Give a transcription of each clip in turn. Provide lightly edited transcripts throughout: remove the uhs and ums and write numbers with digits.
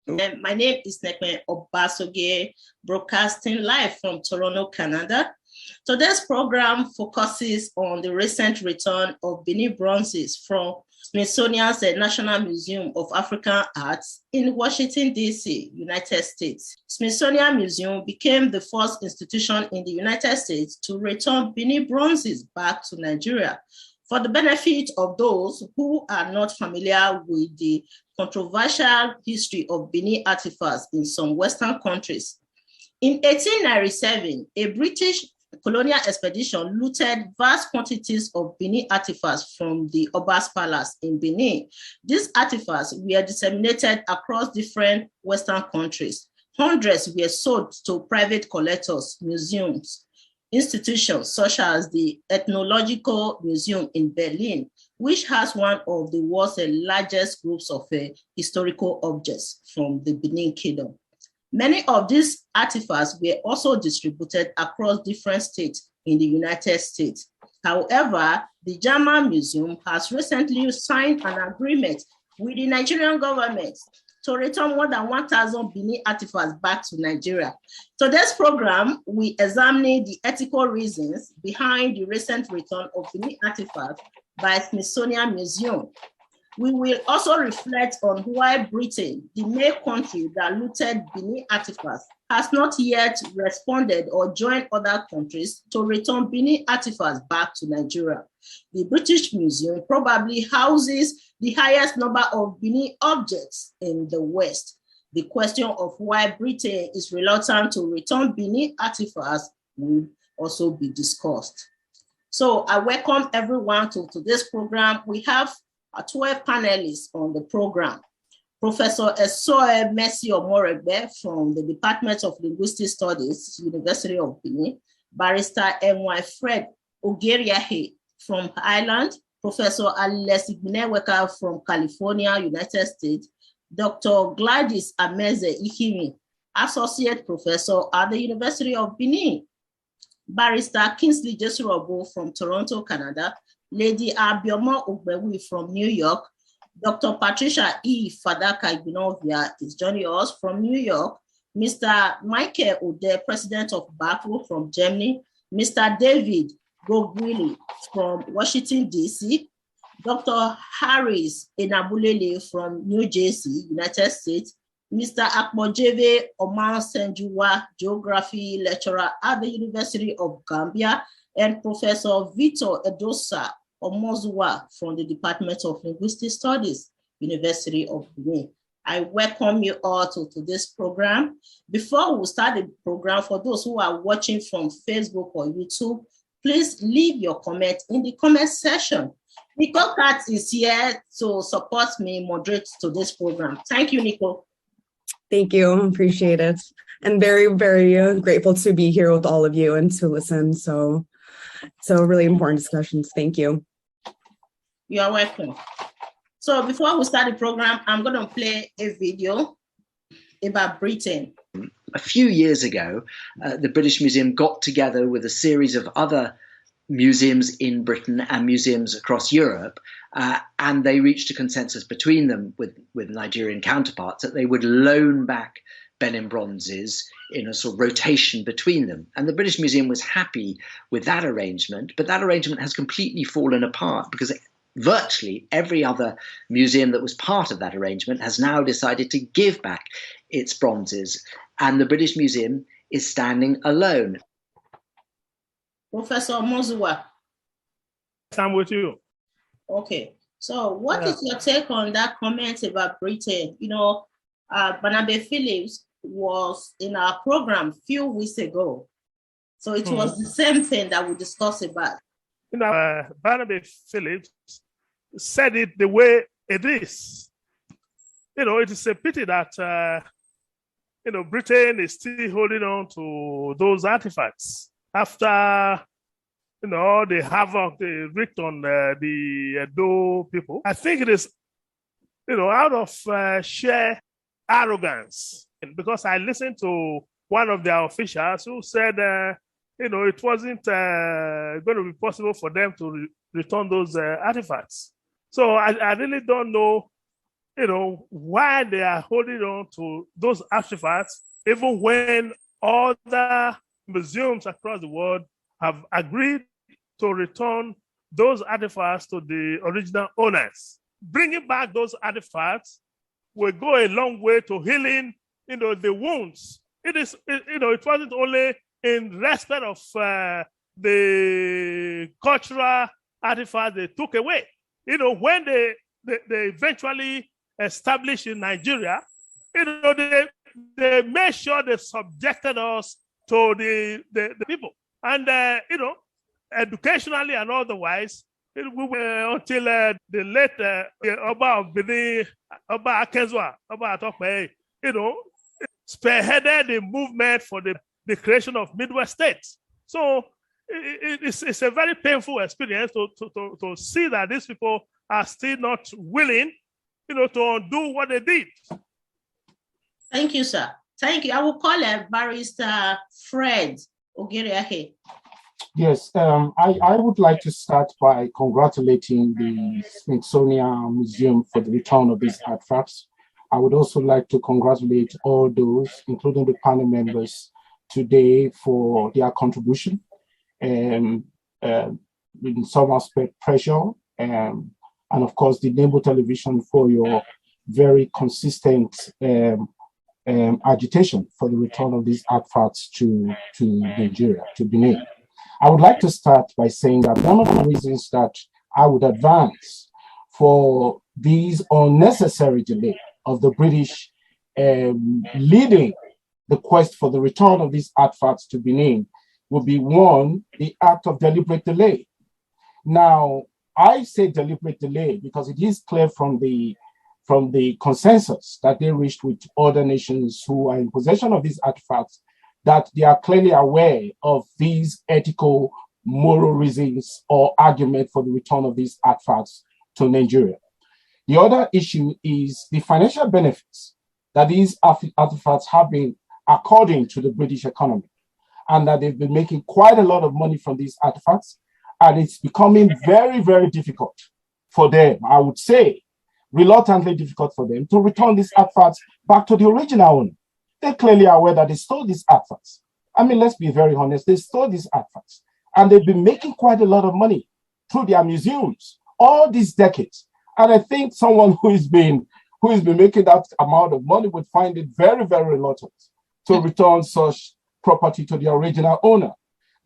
My name is Nekme Obasoge, broadcasting live from Toronto, Canada. Today's program focuses on the recent return of Benin bronzes from Smithsonian's National Museum of African Arts in Washington, D.C., United States. Smithsonian Museum became the first institution in the United States to return Benin bronzes back to Nigeria. For the benefit of those who are not familiar with the controversial history of Benin artifacts in some Western countries, in 1897, a British colonial expedition looted vast quantities of Benin artifacts from the Oba's Palace in Benin. These artifacts were disseminated across different Western countries. Hundreds were sold to private collectors, museums, institutions such as the Ethnological Museum in Berlin, which has one of the world's largest groups of historical objects from the Benin Kingdom. Many of these artifacts were also distributed across different states in the United States. However, the German Museum has recently signed an agreement with the Nigerian government to return more than 1,000 Benin artifacts back to Nigeria. Today's program, we examine the ethical reasons behind the recent return of Benin artifacts by Smithsonian Museum. We will also reflect on why Britain, the main country that looted Benin artifacts, has not yet responded or joined other countries to return Benin artifacts back to Nigeria. The British Museum probably houses the highest number of Benin objects in the West. The question of why Britain is reluctant to return Benin artifacts will also be discussed. So I welcome everyone to today's program. We have 12 panelists on the program. Professor Esoe Mercy Omoregbe from the Department of Linguistic Studies, University of Benin, Barrister N.Y. Fred Ogeriahe from Ireland, Professor Alex Igbineweka from California, United States, Dr. Gladys Ameze Ikimi, Associate Professor at the University of Benin, Barrister Kingsley Jesurobo from Toronto, Canada, Lady Abioma Ogbewi from New York, Dr. Patricia E. Fadaka Igbinovia is joining us from New York, Mr. Michael Ode, President of BACO from Germany, Mr. David Gogwili from Washington, D.C., Dr. Harris Enabulele from New Jersey, United States, Mr. Akmojeve Omar Senjuwa, Geography Lecturer at the University of Gambia, and Professor Victor Edosa Omozuwa from the Department of Linguistic Studies, University of Benin. I welcome you all to this program. Before we start the program, for those who are watching from Facebook or YouTube, please leave your comment in the comment section. Nico Kat is here to support me moderate to this program. Thank you, Nico. Thank you, appreciate it. And very, very grateful to be here with all of you and to listen. So really important discussions. Thank you. You are welcome. So before we start the program, I'm going to play a video about Britain. A few years ago, the British Museum got together with a series of other museums in Britain and museums across Europe, and they reached a consensus between them with Nigerian counterparts that they would loan back Benin bronzes in a sort of rotation between them. And the British Museum was happy with that arrangement, but that arrangement has completely fallen apart because virtually every other museum that was part of that arrangement has now decided to give back its bronzes, and the British Museum is standing alone. Professor Mozuwa. I'm with you. Okay, so what is your take on that comment about Britain? You know, Barnaby Phillips was in our program a few weeks ago. So it was the same thing that we discussed about. You know, Barnaby Phillips said it the way it is. You know, it is a pity that, Britain is still holding on to those artifacts after, the havoc they wreaked on the Edo people. I think it is, out of sheer arrogance, because I listened to one of their officials who said, it wasn't going to be possible for them to return those artifacts. So I really don't know why they are holding on to those artifacts, even when other museums across the world have agreed to return those artifacts to the original owners. Bringing back those artifacts will go a long way to healing, the wounds. It wasn't only in respect of the cultural artifacts they took away. When they eventually established in Nigeria, they made sure they subjected us to the people. And, educationally and otherwise, we were until the late Oba of Benin, Oba Akezwa, Oba Atokpe, spearheaded the movement for the creation of Midwest states. So it's a very painful experience to see that these people are still not willing, to undo what they did. Thank you, sir. Thank you. I will call Barrister Fred Ogeriake. Yes, I would like to start by congratulating the Smithsonian Museum for the return of these artifacts. I would also like to congratulate all those, including the panel members today, for their contribution, in some aspect pressure, and of course the Nembo Television for your very consistent agitation for the return of these artifacts to Nigeria, to Benin. I would like to start by saying that one of the reasons that I would advance for these unnecessary delay of the British leading the quest for the return of these artifacts to Benin would be, one, the act of deliberate delay. Now, I say deliberate delay because it is clear from the consensus that they reached with other nations who are in possession of these artifacts, that they are clearly aware of these ethical, moral reasons or argument for the return of these artifacts to Nigeria. The other issue is the financial benefits that these artifacts have been according to the British economy, and that they've been making quite a lot of money from these artifacts, and it's becoming very, very difficult for them, I would say, reluctantly difficult for them to return these artifacts back to the original owner. They're clearly aware that they stole these artifacts. I mean, let's be very honest, they stole these artifacts, and they've been making quite a lot of money through their museums all these decades. And I think someone who has been making that amount of money would find it very, very reluctant to return such property to the original owner.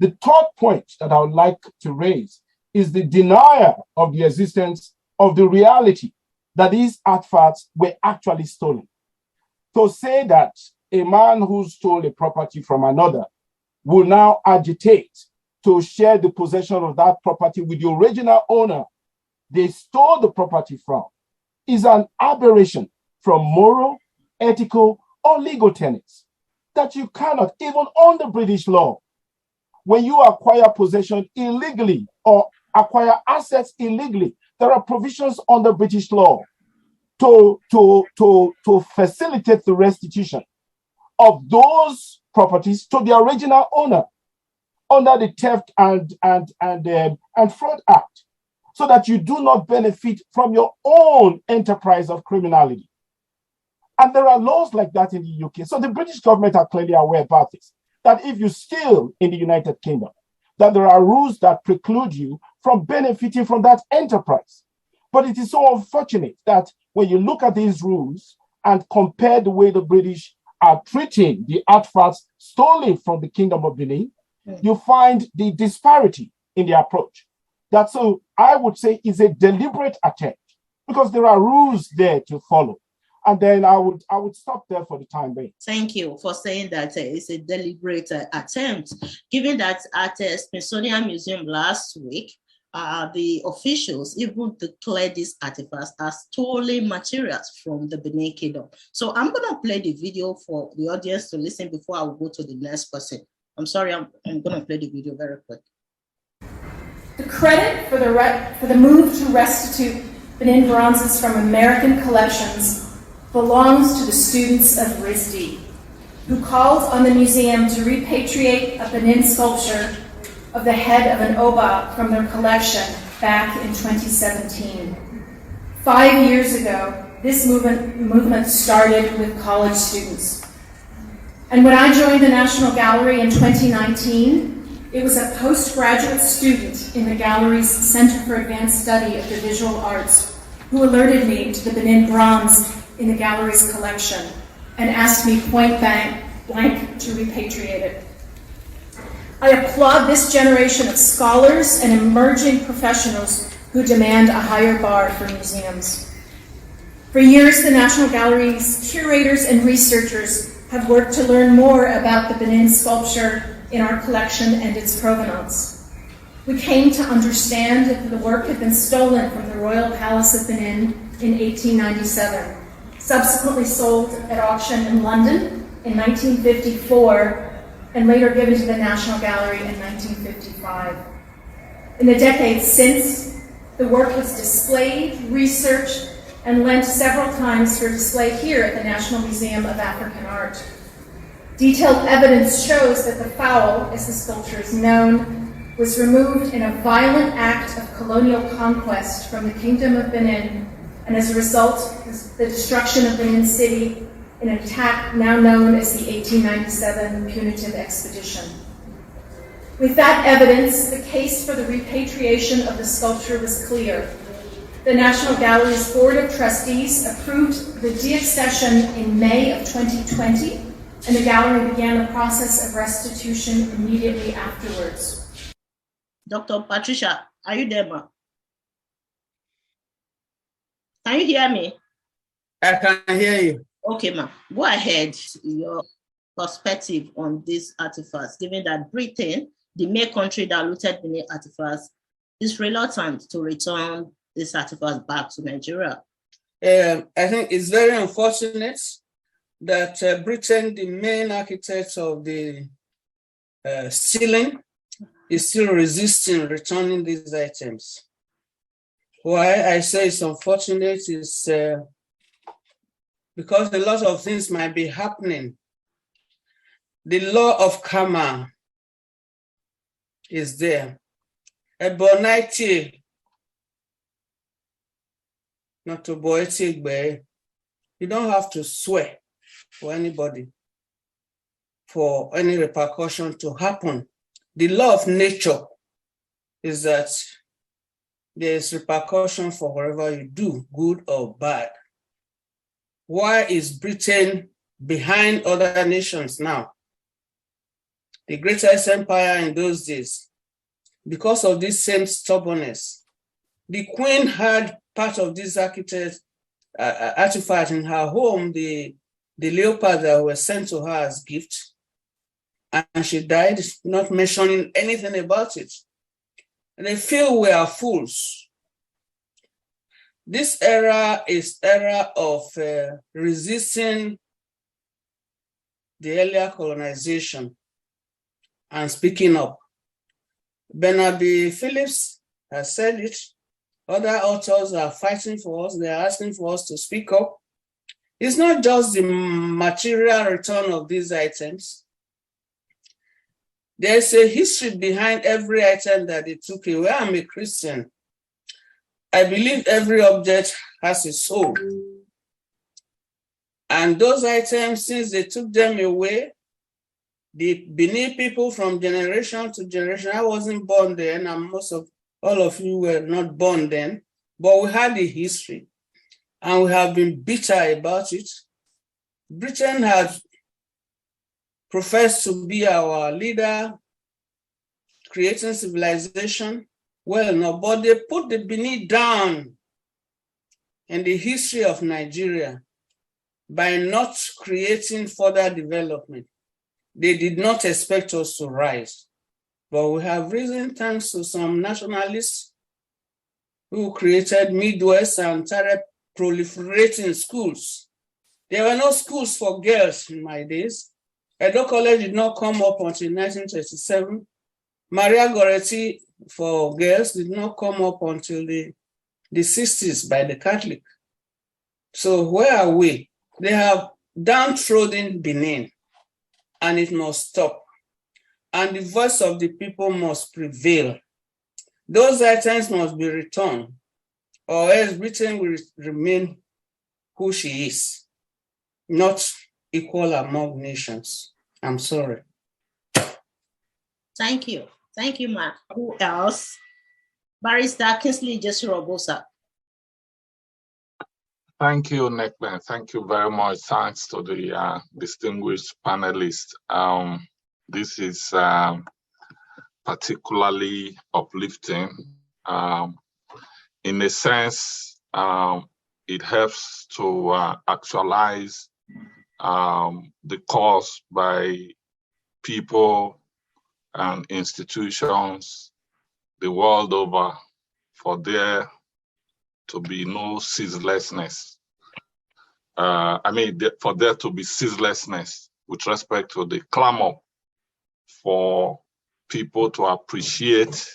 The third point that I would like to raise is the denial of the existence of the reality that these artifacts were actually stolen. To say that a man who stole a property from another will now agitate to share the possession of that property with the original owner they stole the property from is an aberration from moral, ethical, or legal tenets that you cannot, even under British law, when you acquire possession illegally or acquire assets illegally, there are provisions under British law to facilitate the restitution of those properties to the original owner under the Theft and Fraud Act, so that you do not benefit from your own enterprise of criminality. And there are laws like that in the UK. So the British government are clearly aware about this, that if you steal in the United Kingdom, that there are rules that preclude you from benefiting from that enterprise. But it is so unfortunate that when you look at these rules and compare the way the British are treating the artifacts stolen from the Kingdom of Benin, you find the disparity in the approach. That, so I would say, is a deliberate attempt, because there are rules there to follow. And then I would stop there for the time being. Thank you for saying that it's a deliberate attempt. Given that at Smithsonian Museum last week, the officials even declared these artifacts as stolen materials from the Benin Kingdom. So I'm going to play the video for the audience to listen before I will go to the next person. I'm sorry, I'm going to play the video very quick. The credit for the move to restitute Benin bronzes from American collections belongs to the students of RISD, who called on the museum to repatriate a Benin sculpture of the head of an Oba from their collection back in 2017. 5 years ago, this movement started with college students. And when I joined the National Gallery in 2019, it was a postgraduate student in the gallery's Center for Advanced Study of the Visual Arts who alerted me to the Benin bronze in the gallery's collection and asked me point blank to repatriate it. I applaud this generation of scholars and emerging professionals who demand a higher bar for museums. For years, the National Gallery's curators and researchers have worked to learn more about the Benin sculpture in our collection and its provenance. We came to understand that the work had been stolen from the Royal Palace of Benin in 1897, subsequently sold at auction in London in 1954, and later given to the National Gallery in 1955. In the decades since, the work was displayed, researched, and lent several times for display here at the National Museum of African Art. Detailed evidence shows that the fowl, as the sculpture is known, was removed in a violent act of colonial conquest from the Kingdom of Benin, and as a result, the destruction of Benin City in an attack now known as the 1897 Punitive Expedition. With that evidence, the case for the repatriation of the sculpture was clear. The National Gallery's Board of Trustees approved the deaccession in May of 2020, and the gallery began the process of restitution immediately afterwards. Dr. Patricia, are you there, ma? Can you hear me? I can hear you. Okay, ma. Go ahead, your perspective on these artifacts, given that Britain, the main country that looted Benin artifacts, is reluctant to return these artifacts back to Nigeria. I think it's very unfortunate that Britain, the main architect of the stealing, is still resisting returning these items. Why I say it's unfortunate is because a lot of things might be happening. The law of karma is there. Ebonite, not to boetic, but you don't have to swear for anybody for any repercussion to happen. The law of nature is that there's repercussion for whatever you do, good or bad. Why is Britain behind other nations now? The greatest empire in those days, because of this same stubbornness. The Queen had part of this artifact in her home, the leopards that were sent to her as gift, and she died, not mentioning anything about it. And they feel we are fools. This era is era of resisting the earlier colonization and speaking up. Bernabe Phillips has said it. Other authors are fighting for us. They're asking for us to speak up. It's not just the material return of these items. There's a history behind every item that they took away. I'm a Christian. I believe every object has a soul. And those items, since they took them away, the Benin people from generation to generation, I wasn't born then, and most of all of you were not born then, but we had the history, and we have been bitter about it. Britain has professed to be our leader, creating civilization. Well, no, but they put the Benin down in the history of Nigeria by not creating further development. They did not expect us to rise. But we have risen thanks to some nationalists who created Midwest and started proliferating schools. There were no schools for girls in my days. Edo College did not come up until 1937. Maria Goretti for girls did not come up until the 60s by the Catholic. So where are we? They have downtrodden Benin, and it must stop. And the voice of the people must prevail. Those items must be returned, or else Britain will remain who she is, not equal among nations. I'm sorry. Thank you. Thank you, Mark. Who else? Barrister Kingsley Jesu Robosa. Thank you, Nickman. Thank you very much. Thanks to the distinguished panelists. This is particularly uplifting. In a sense, it helps to actualize the cause by people and institutions the world over for there to be no ceaselessness. For there to be ceaselessness with respect to the clamor for people to appreciate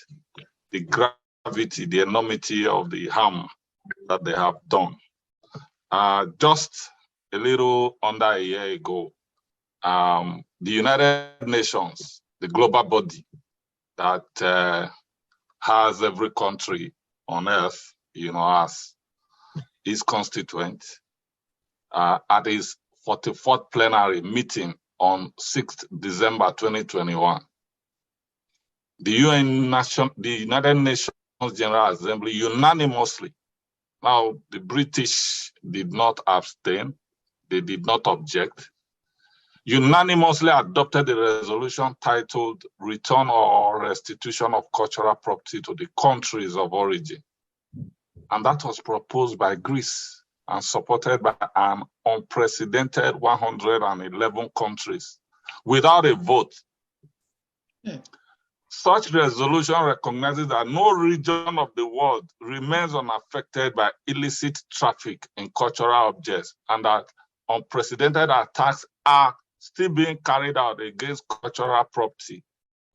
the gravity, the enormity of the harm that they have done. Just a little under a year ago, the United Nations, the global body that has every country on earth, as its constituent, at its 44th plenary meeting on 6th December 2021, the United Nations General Assembly unanimously, now the British did not abstain, they did not object, unanimously adopted a resolution titled Return or Restitution of Cultural Property to the Countries of Origin. And that was proposed by Greece and supported by an unprecedented 111 countries without a vote. Such resolution recognizes that no region of the world remains unaffected by illicit traffic in cultural objects, and that unprecedented attacks are still being carried out against cultural property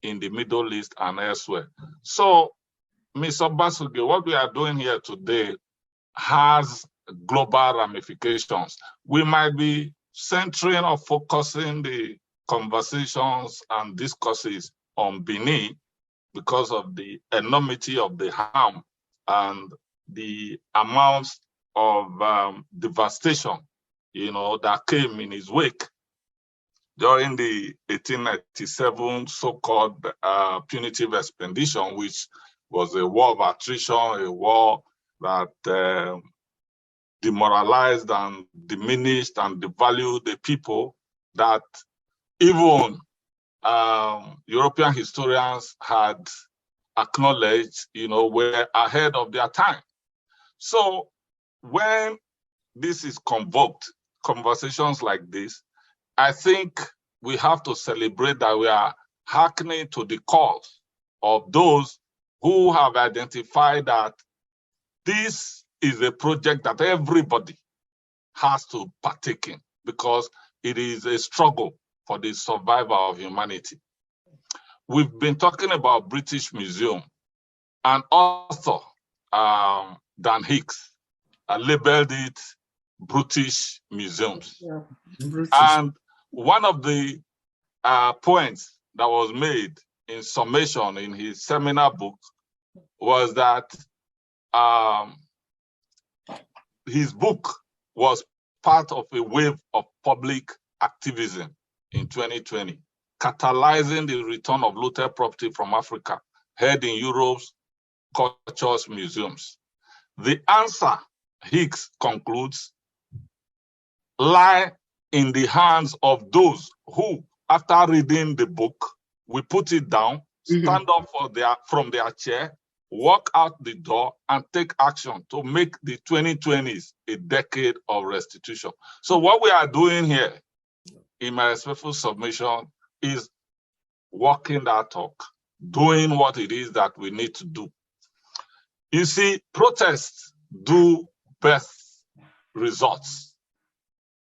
in the Middle East and elsewhere. So, Ms. Obasuge, what we are doing here today has global ramifications. We might be centering or focusing the conversations and discourses on Benin because of the enormity of the harm and the amounts of devastation, that came in his wake during the 1897 so-called punitive expedition, which was a war of attrition, a war that demoralized and diminished and devalued the people that even European historians had acknowledged, were ahead of their time. So when this is convoked, conversations like this, I think we have to celebrate that we are hearkening to the calls of those who have identified that this is a project that everybody has to partake in because it is a struggle for the survival of humanity. We've been talking about British Museum, and author Dan Hicks labeled it British Museums. Yeah. And one of the points that was made in summation in his seminar book was that his book was part of a wave of public activism in 2020, catalyzing the return of looted property from Africa, held in Europe's cultures museums. The answer, Hicks concludes, lie in the hands of those who, after reading the book, will put it down, stand up from their chair, walk out the door, and take action to make the 2020s a decade of restitution. So what we are doing here, in my respectful submission, is walking that talk, doing what it is that we need to do. You see, protests do best results.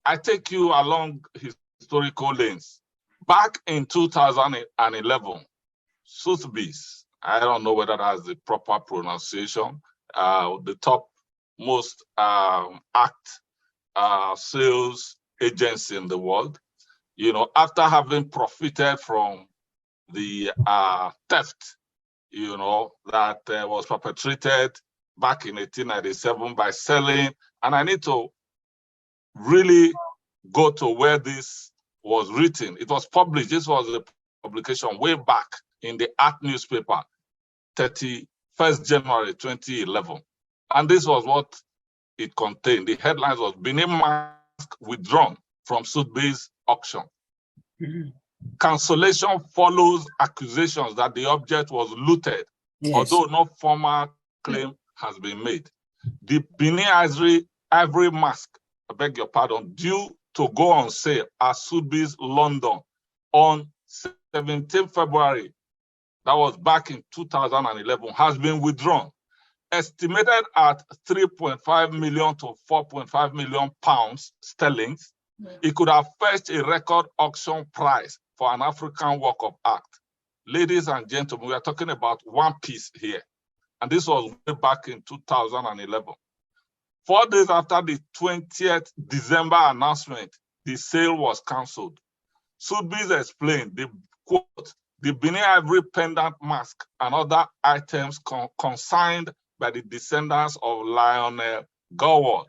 I take you along historical lanes. Back in 2011, Sotheby's, I don't know whether that's the proper pronunciation, the top most sales agency in the world, after having profited from the theft, that was perpetrated back in 1897 by selling, and I need to really go to where this was written. It was published. This was a publication way back in the Art newspaper, 31st January 2011. And this was what it contained. The headlines was Benin mask withdrawn from Sotheby's auction. Cancellation follows accusations that the object was looted, although no formal claim has been made. The Benin ivory mask, I beg your pardon, due to go on sale at Sotheby's London on 17 February, that was back in 2011, has been withdrawn. Estimated at 3.5 million to 4.5 million pounds sterling, it could have fetched a record auction price for an African work of art. Ladies and gentlemen, we are talking about one piece here. And this was way back in 2011. 4 days after the 20th December announcement, the sale was cancelled. Sotheby's explained, quote, the Benin ivory pendant mask and other items consigned by the descendants of Lionel Goward,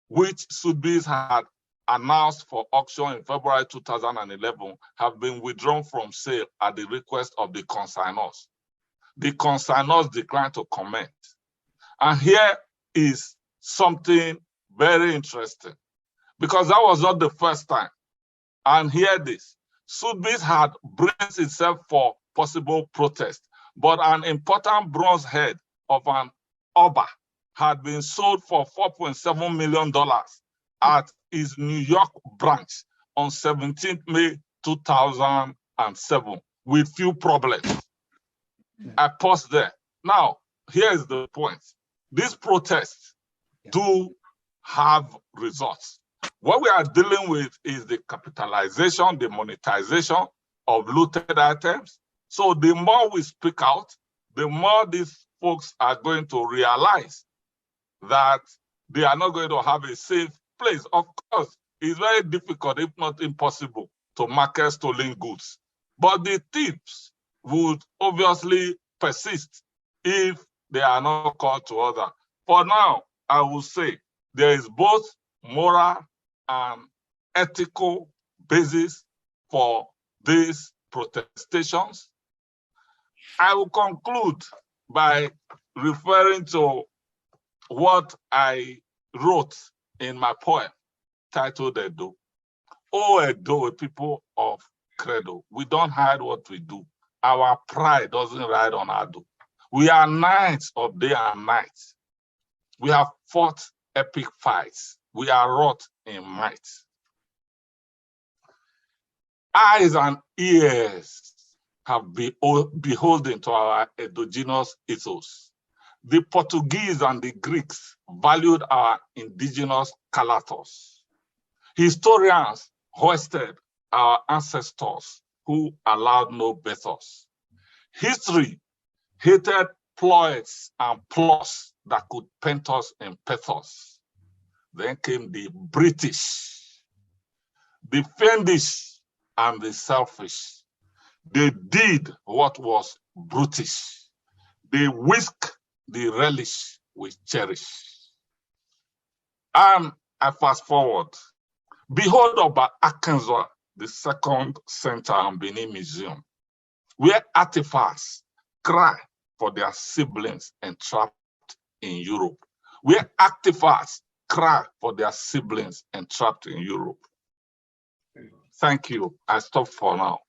which Sotheby's had announced for auction in February 2011, have been withdrawn from sale at the request of the consignors. The consignors declined to comment. And here is something very interesting, because that was not the first time. And hear this, Sotheby's had braced itself for possible protest, but an important bronze head of an Oba had been sold for $4.7 million at his New York branch on 17th May 2007 with few problems. I paused there. Now, here's the point. These protests do have results. What we are dealing with is the capitalization, the monetization of looted items. So the more we speak out, the more these folks are going to realize that they are not going to have a safe place. Of course, it's very difficult, if not impossible, to market stolen goods. But the thieves would obviously persist if they are not called to order. For now, I will say there is both moral and ethical basis for these protestations. I will conclude by referring to what I wrote in my poem titled Edo. Oh, Edo, people of Credo, we don't hide what we do. Our pride doesn't ride on our do. We are knights of day and night. We have fought epic fights. We are wrought in might. Eyes and ears have been beholden to our endogenous ethos. The Portuguese and the Greeks valued our indigenous calatos. Historians hoisted our ancestors who allowed no betters. History hated ploys and plots that could paint us in pathos. Then came the British, the fiendish and the selfish. They did what was brutish. They whisk the relish we cherish. And I fast forward. Behold Oba Akinzwa, the second center and Benin Museum, where artifacts cry for their siblings entrapped in Europe, where artifacts cry for their siblings entrapped in Europe. Thank you. I stop for now.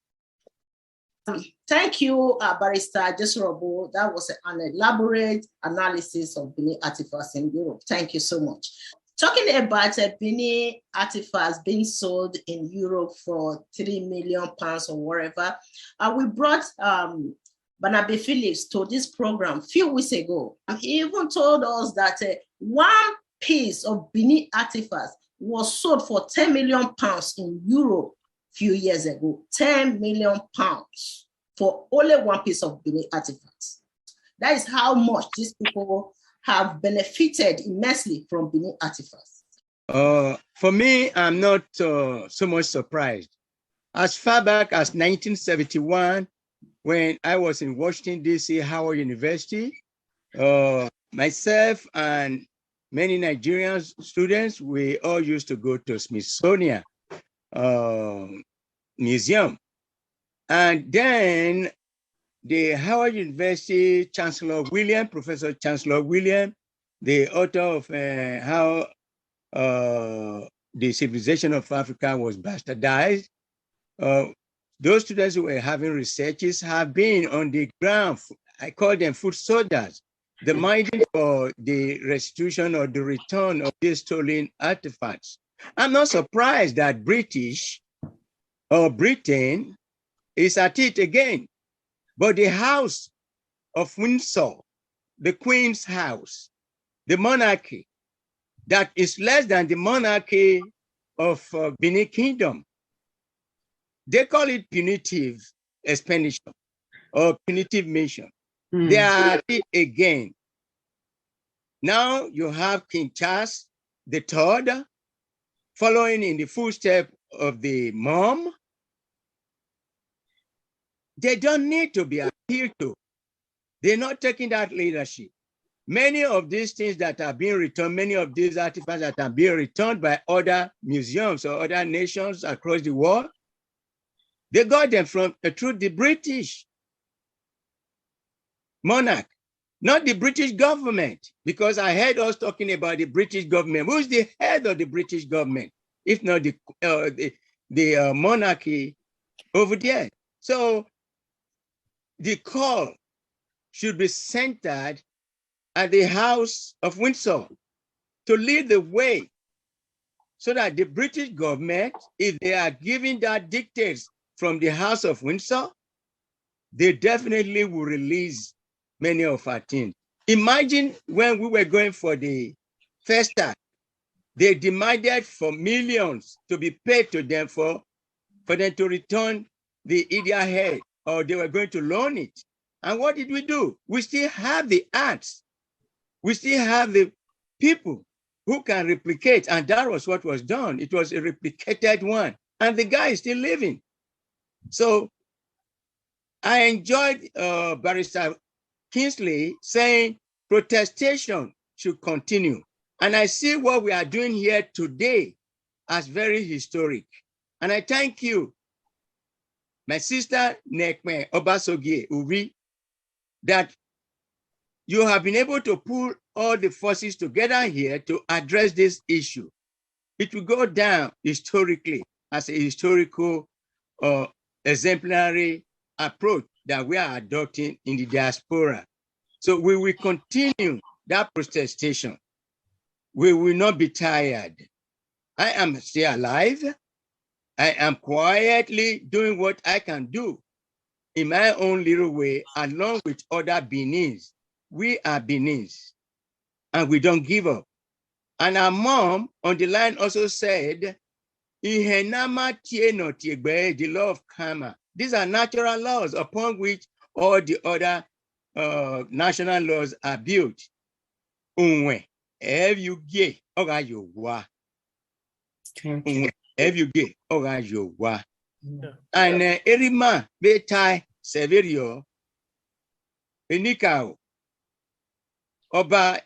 Thank you, Barrister Jesrobo. That was an elaborate analysis of Benin artifacts in Europe. Thank you so much. Talking about Benin artifacts being sold in Europe for £3 million or whatever, we brought Barnaby Phillips to this program a few weeks ago. He even told us that one piece of Benin artifacts was sold for £10 million in Europe a few years ago. £10 million for only one piece of Benin artifacts. That is how much these people have benefited immensely from Benin artifacts. For me, I'm not so much surprised. As far back as 1971, when I was in Washington, D.C., Howard University, myself and many Nigerian students, we all used to go to Smithsonian Museum. And then the Howard University Chancellor William, Professor Chancellor William, the author of how the civilization of Africa was bastardized. Those students who were having researches have been on the ground. I call them foot soldiers, demanding for the restitution or the return of these stolen artifacts. I'm not surprised that British or Britain is at it again. But the House of Windsor, the Queen's house, the monarchy, that is less than the monarchy of Benin Kingdom. They call it punitive expenditure or punitive mission. They are at it again. Now you have King Charles III following in the footsteps of the mom. They don't need to be appealed to. They're not taking that leadership. Many of these things that are being returned, many of these artifacts that are being returned by other museums or other nations across the world, they got them from through the British monarch, not the British government, because I heard us talking about the British government. Who's the head of the British government, if not the monarchy over there? So the call should be centered at the House of Windsor to lead the way so that the British government, if they are giving that dictates from the House of Windsor, they definitely will release many of our things. Imagine when we were going for the festa, they demanded for millions to be paid to them for them to return the Idia head, or they were going to loan it. And what did we do? We still have the arts. We still have the people who can replicate, and that was what was done. It was a replicated one, and the guy is still living. So I enjoyed Barrister Kingsley saying protestation should continue. And I see what we are doing here today as very historic. And I thank you, my sister Nekme Obasogie Uri, that you have been able to pull all the forces together here to address this issue. It will go down historically as a historical exemplary approach that we are adopting in the diaspora. So we will continue that protestation. We will not be tired. I am still alive. I am quietly doing what I can do in my own little way, along with other Beninese. We are Beninese, and we don't give up. And our mom on the line also said, the law of karma. These are natural laws upon which all the other national laws are built. Unwe, if you gay, oga you wa. If you gay, oga you wa. And Erima betai severio enikao oba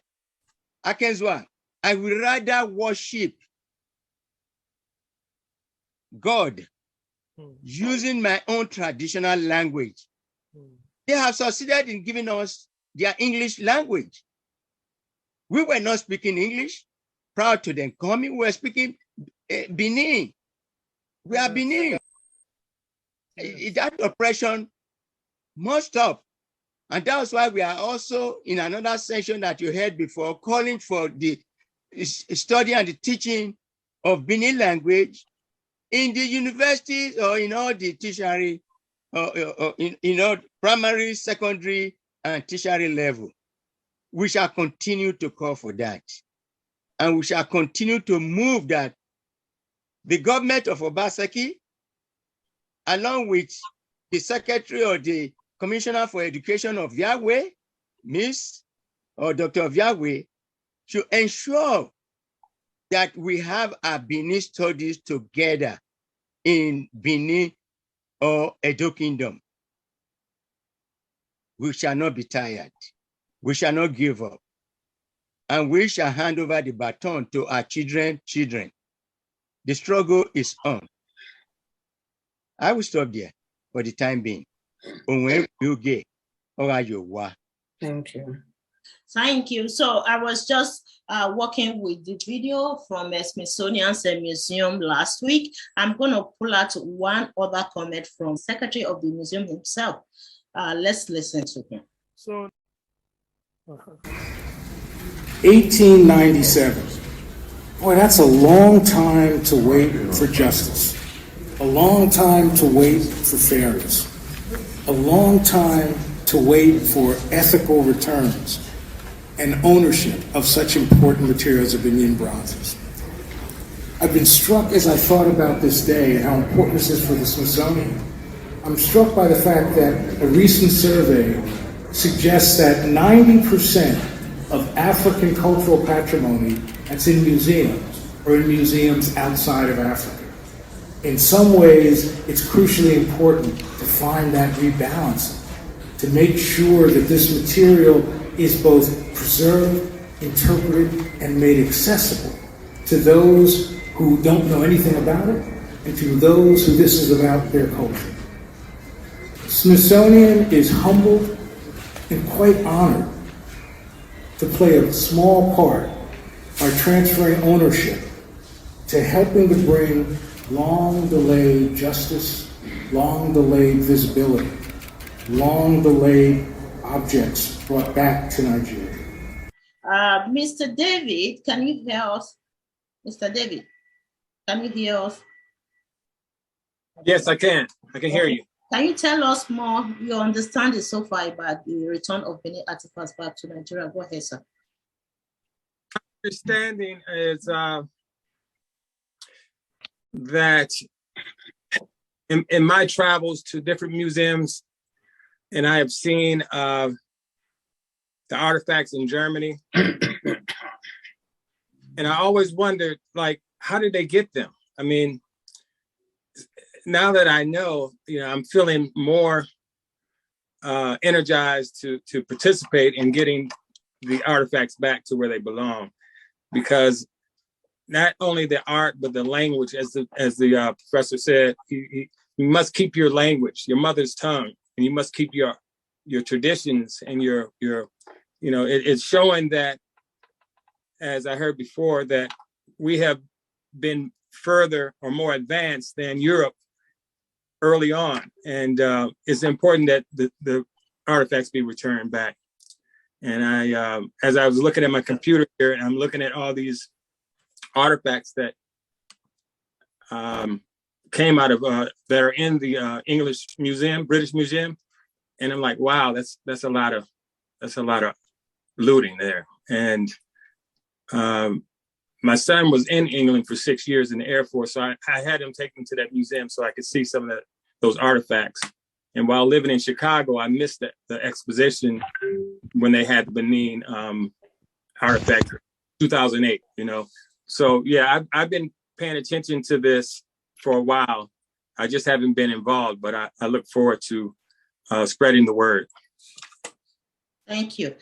Akenzwa. I would rather worship God using my own traditional language. They have succeeded in giving us their English language. We were not speaking English prior to them coming. We were speaking Benin. We are Benin. That oppression must stop. And that's why we are also in another session that you heard before, calling for the study and the teaching of Benin language in the universities or in all the tertiary, in all primary, secondary, and tertiary level. We shall continue to call for that. And we shall continue to move that. The government of Obaseki, along with the secretary or the commissioner for education of Yahweh, Miss or Dr. of Yahweh, should ensure that we have our Benin studies together in Benin or Edo Kingdom. We shall not be tired. We shall not give up. and we shall hand over the baton to our children. The struggle is on. I will stop there for the time being. Thank you. Thank you. So I was just working with the video from Smithsonian's museum last week. I'm going to pull out one other comment from Secretary of the Museum himself. Let's listen to him. So, 1897. Boy, that's a long time to wait for justice. A long time to wait for fairness. A long time to wait for ethical returns and ownership of such important materials of Benin bronzes. I've been struck as I thought about this day and how important this is for the Smithsonian. I'm struck by the fact that a recent survey suggests that 90% of African cultural patrimony that's in museums or in museums outside of Africa. In some ways, it's crucially important to find that rebalance, to make sure that this material is both preserved, interpreted, and made accessible to those who don't know anything about it and to those who this is about their culture. Smithsonian is humbled and quite honored to play a small part by transferring ownership to helping to bring long-delayed justice, long-delayed visibility, long-delayed objects brought back to Nigeria. Mr. David, can you hear us? Mr. David, can you hear us? Yes, I can. I can hear you. Can you tell us more, your understanding so far about the return of Benin artifacts back to Nigeria? Go ahead, sir. Understanding is that in my travels to different museums, and I have seen the artifacts in Germany, and I always wondered, like, how did they get them? I mean, now that I know, I'm feeling more energized to participate in getting the artifacts back to where they belong, because not only the art but the language, as the professor said, you must keep your language, your mother's tongue, and you must keep your traditions and your it's showing that, as I heard before, that we have been further or more advanced than Europe early on, and it's important that the artifacts be returned back. And I, as I was looking at my computer here, and I'm looking at all these artifacts that came out of that are in the English Museum, British Museum, and I'm like, wow, that's a lot of looting there. And my son was in England for 6 years in the Air Force, so I had him take me to that museum so I could see some of those artifacts. And while living in Chicago, I missed the exposition when they had the Benin artifact, 2008. So yeah, I've been paying attention to this for a while. I just haven't been involved, but I look forward to spreading the word. Thank you.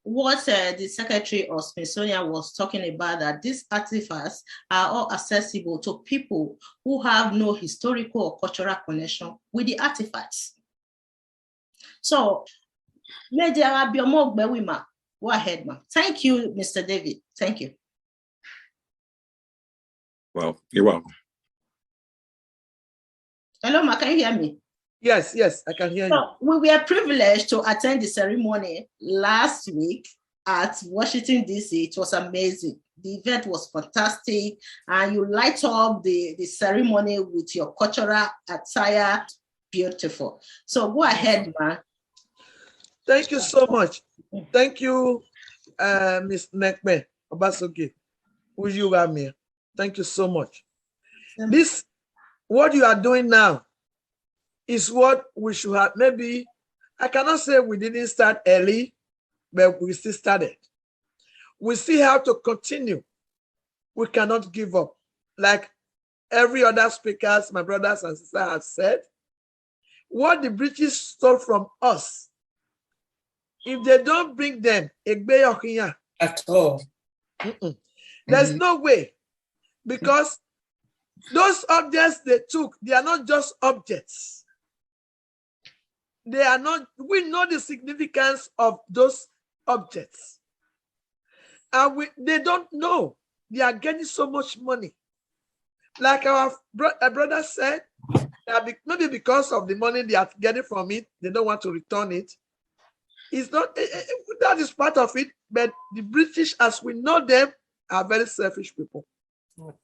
What the Secretary of Smithsonian was talking about, that these artifacts are all accessible to people who have no historical or cultural connection with the artifacts. So, go ahead, ma. Thank you, Mr. David. Thank you. Well, you're welcome. Hello, ma, can you hear me? Yes, I can hear you. We were privileged to attend the ceremony last week at Washington, D.C. It was amazing. The event was fantastic, and you light up the ceremony with your cultural attire. Beautiful. So go ahead, man. Thank you so much. Thank you, Ms. Nekme Obasogie. Thank you so much. This, what you are doing now, is what we should have. Maybe I cannot say we didn't start early, but we still started. We still have to continue. We cannot give up. Like every other speakers, my brothers and sisters have said, what the British stole from us, if they don't bring them, Egbe Yokinya, At all. There's no way, because those objects they took, they are not just objects. They are not, we know the significance of those objects. And they don't know they are getting so much money. Like our brother said, maybe because of the money they are getting from it, they don't want to return it. It's not, that is part of it, but the British, as we know them, are very selfish people.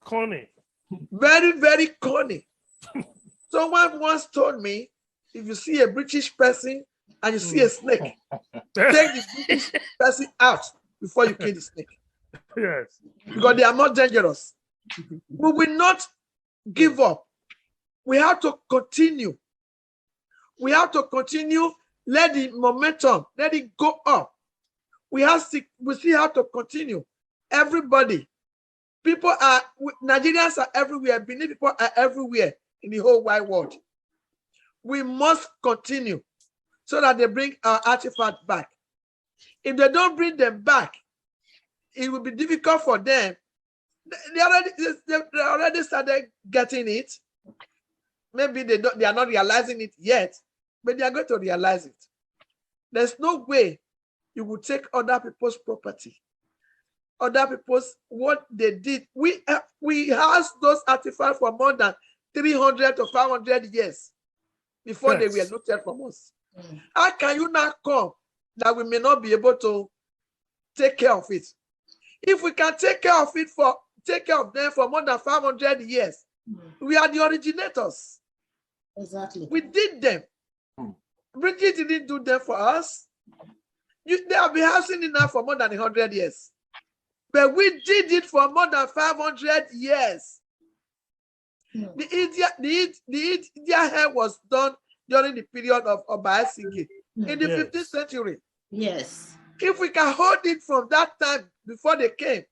Corny. Very, very corny. Someone once told me, if you see a British person and you see a snake, take the British person out before you kill the snake. Yes. Because they are more dangerous. We will not give up. We have to continue. We have to continue. Let the momentum, let it go up. We still have to continue. Everybody, Nigerians are everywhere. Benin people are everywhere in the whole wide world. We must continue so that they bring our artifact back. If they don't bring them back, it will be difficult for them. They already started getting it. Maybe they are not realizing it yet, but they are going to realize it. There's no way you would take other people's property, other people's what they did. We housed those artifacts for more than 300 to 500 years before they were looted from us. How can you now come that we may not be able to take care of it? If we can take care of them for more than 500 years, we are the originators. Exactly. We did them. British didn't do them for us. They have been housing it now for more than 100 years. But we did it for more than 500 years. The India hair was done during the period of Obasanjo in the 15th century. Yes. If we can hold it from that time before they came,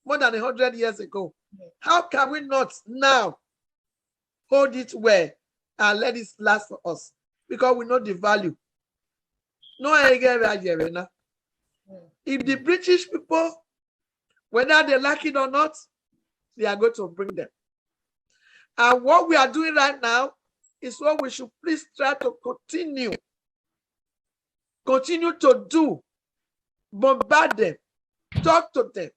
more than 100 years ago, how can we not now hold it well and let it last for us? Because we know the value. No, if the British people, whether they like it or not, they are going to bring them. And what we are doing right now is what we should please try to continue to do. Bombard them, talk to them.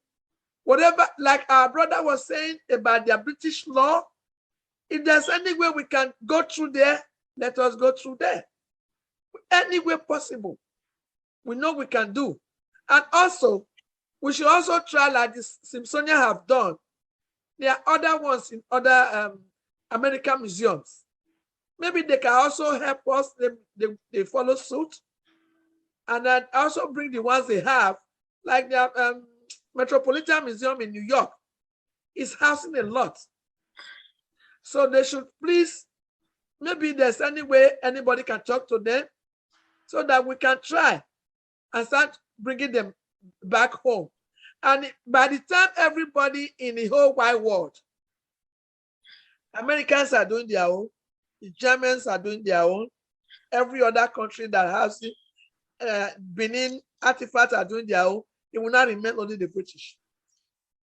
Whatever, like our brother was saying about their British law, if there's any way we can go through there, let us go through there. Any way possible. We know we can do. And also, we should also try like the Smithsonian have done. There are other ones in other American museums. Maybe they can also help us, they follow suit. And then also bring the ones they have, like the Metropolitan Museum in New York is housing a lot. So they should please, maybe there's any way anybody can talk to them so that we can try and start bringing them back home. And by the time everybody in the whole wide world, Americans are doing their own, the Germans are doing their own, every other country that has Benin artifacts are doing their own, it will not remain only the British.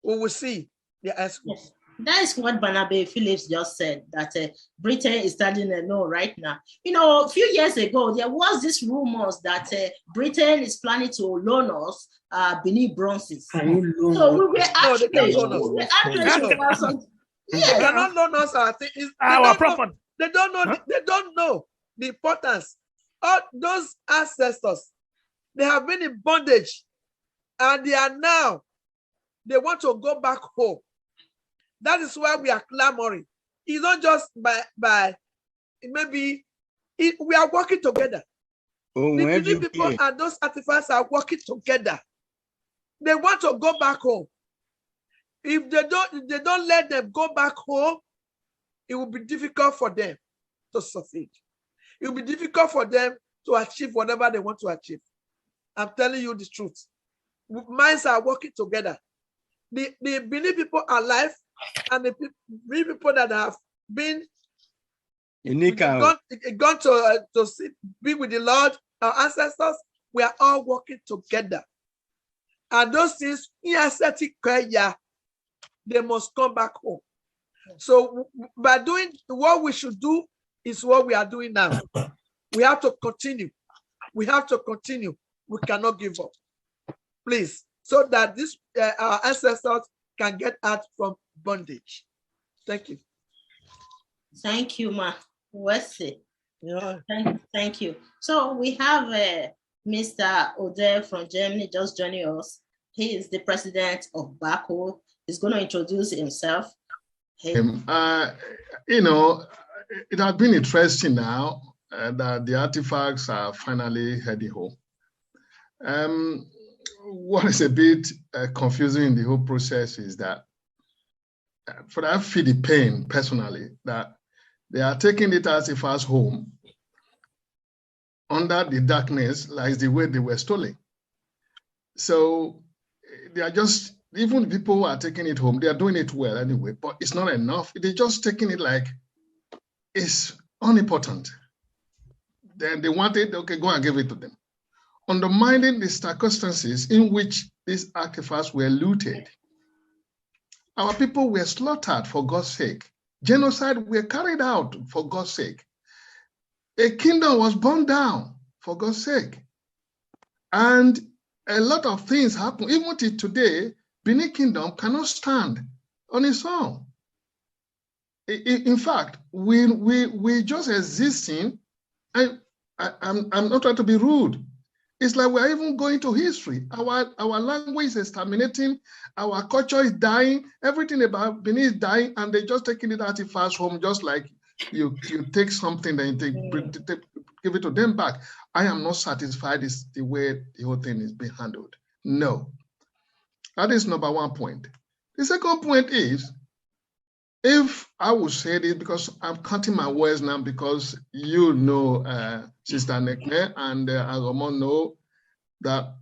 We will see the answers. Yes. That is what Barnaby Phillips just said, that Britain is standing alone right now. You know, a few years ago, there was this rumors that Britain is planning to loan us Benin bronzes. So we were actually, they cannot loan us our property. They don't know. They don't know the importance. All those ancestors, they have been in bondage, and they want to go back home. That is why we are clamoring. It's not just by maybe we are working together. The people and those artifacts are working together. They want to go back home. If they don't let them go back home, it will be difficult for them to succeed. It will be difficult for them to achieve whatever they want to achieve. I'm telling you the truth. Minds are working together. The Benin people are alive, and the people that have been gone to be with the Lord, our ancestors, we are all working together. And those things, they must come back home. So by doing what we should do is what we are doing now. We have to continue. We have to continue. We cannot give up. Please, so that this our ancestors can get out from bondage. Thank you. Thank you, Ma. Wesley. Yeah. Thank you. So we have Mr. Odell from Germany just joining us. He is the president of BACO. He's going to introduce himself. Hey. You know, it has been interesting now that the artifacts are finally heading home. What is a bit confusing in the whole process is that, for I feel the pain personally, that they are taking the artifacts home under the darkness, like the way they were stolen. So they are just, even people who are taking it home, they are doing it well anyway, but it's not enough. They're just taking it like it's unimportant. Then they want it, okay, go and give it to them. Undermining the circumstances in which these artifacts were looted. Our people were slaughtered for God's sake. Genocide were carried out for God's sake. A kingdom was burned down for God's sake. And a lot of things happen. Even till today, Benin Kingdom cannot stand on its own. In fact, we just existing. I'm not trying to be rude. It's like we're even going to history. Our language is terminating. Our culture is dying. Everything about Benin is dying, and they're just taking it artifacts home, just like you take something, then you give it to them back. I am not satisfied with the way the whole thing is being handled. No. That is number one point. The second point is, if I would say this, because I'm cutting my words now, because you know, Sister Nekne and Agomon know that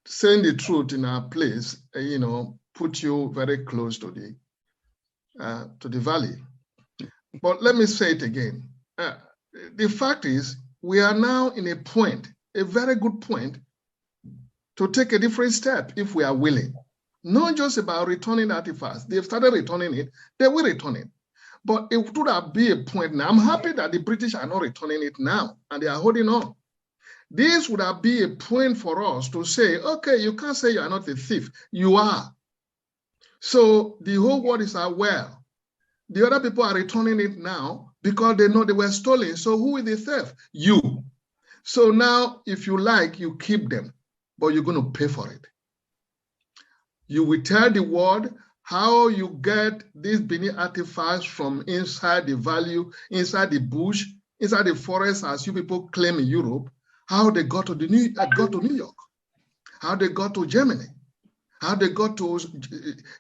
saying the truth in our place, you know, put you very close to the valley. But let me say it again. The fact is, we are now in a point, a very good point, to take a different step if we are willing. Not just about returning artifacts. They've started returning it, they will return it. But it would be a point now. I'm happy that the British are not returning it now, and they are holding on. This would be a point for us to say, okay, you can't say you are not a thief. You are. So the whole world is aware. The other people are returning it now because they know they were stolen. So who is the thief? You. So now, if you like, you keep them, but you're going to pay for it. You will tell the world how you get these Benin artifacts from inside the valley, inside the bush, inside the forest, as you people claim in Europe, how they got to New York, how they got to Germany, how they got to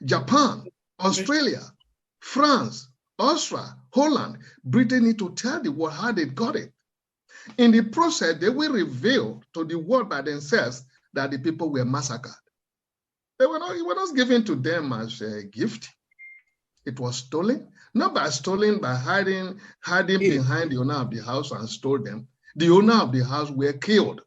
Japan, Australia, France, Austria, Holland. Britain need to tell the world how they got it. In the process, they will reveal to the world by themselves that the people were massacred. It was not given to them as a gift. It was stolen, not by stolen, by hiding behind the owner of the house and stole them. The owner of the house were killed.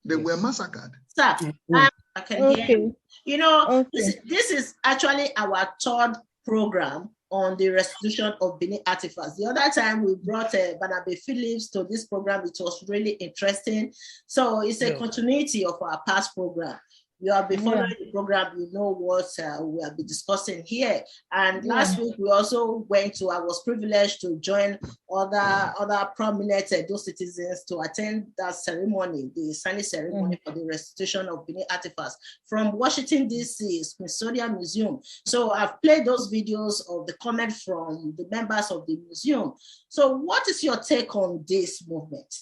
They were massacred. Sir, I can hear you. You know, this is actually our third program on the restitution of Benin artifacts. The other time we brought Barnaby Phillips to this program, it was really interesting. So it's a continuity of our past program. You have been following the program, you know what we have been discussing here. And last week we also I was privileged to join other prominent those citizens to attend that ceremony, the signing ceremony for the restitution of Benin artifacts from Washington, D.C., Smithsonian Museum. So I've played those videos of the comment from the members of the museum. So what is your take on this movement?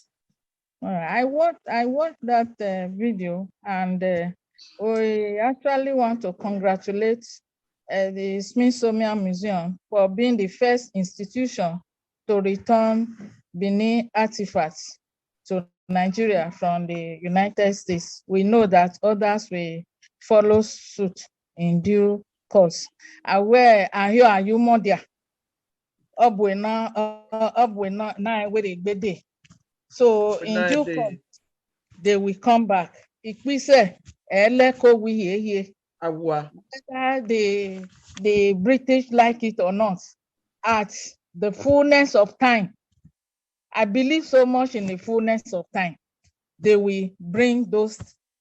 I watched that video, and we actually want to congratulate the Smithsonian Museum for being the first institution to return Benin artifacts to Nigeria from the United States. We know that others will follow suit in due course. Where are you more there? So in due course, they will come back. Ikpise eleko wiye Agua. whether the British like it or not, at the fullness of time, I believe so much in the fullness of time, they will bring those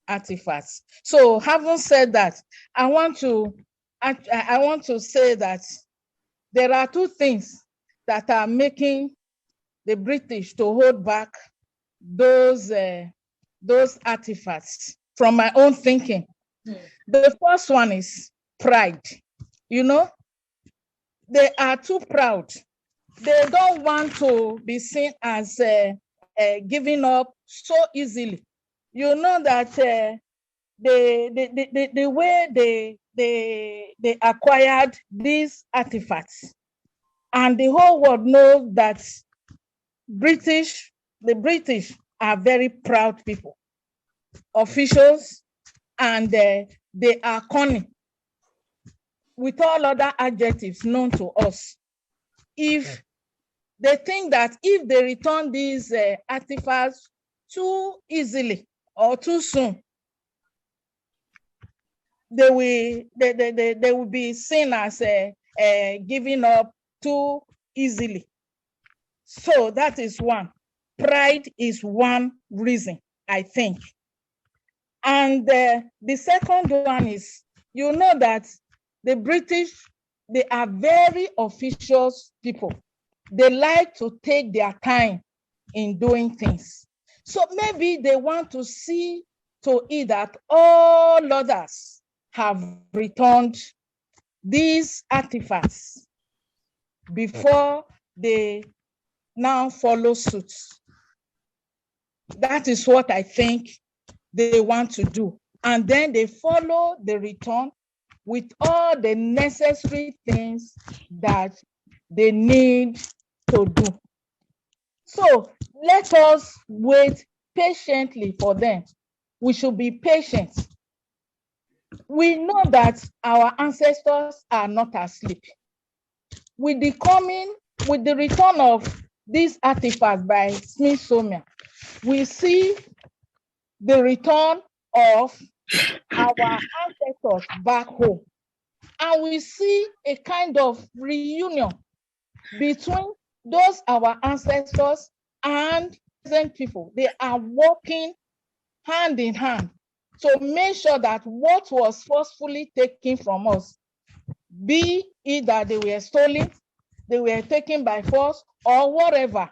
artifacts. So having said that, I want to say that there are two things that are making the British to hold back those artifacts from my own thinking. The first one is pride. You know, they are too proud. They don't want to be seen as giving up so easily. You know that the way they acquired these artifacts, and the whole world knows that the British are very proud people, officials, and they are cunning, with all other adjectives known to us. If they think that if they return these artifacts too easily or too soon, they will be seen as giving up too easily. So that is one. Pride is one reason, I think. And the second one is, you know that the British, they are very officious people. They like to take their time in doing things. So maybe they want to see to it that all others have returned these artifacts before they now follow suit. That is what I think they want to do. And then they follow the return with all the necessary things that they need to do. So let us wait patiently for them. We should be patient. We know that our ancestors are not asleep. With the return of these artifacts by Smithsonian, we see the return of our ancestors back home. And we see a kind of reunion between those our ancestors and present people. They are working hand in hand to make sure that what was forcefully taken from us, be it that they were stolen, they were taken by force, or whatever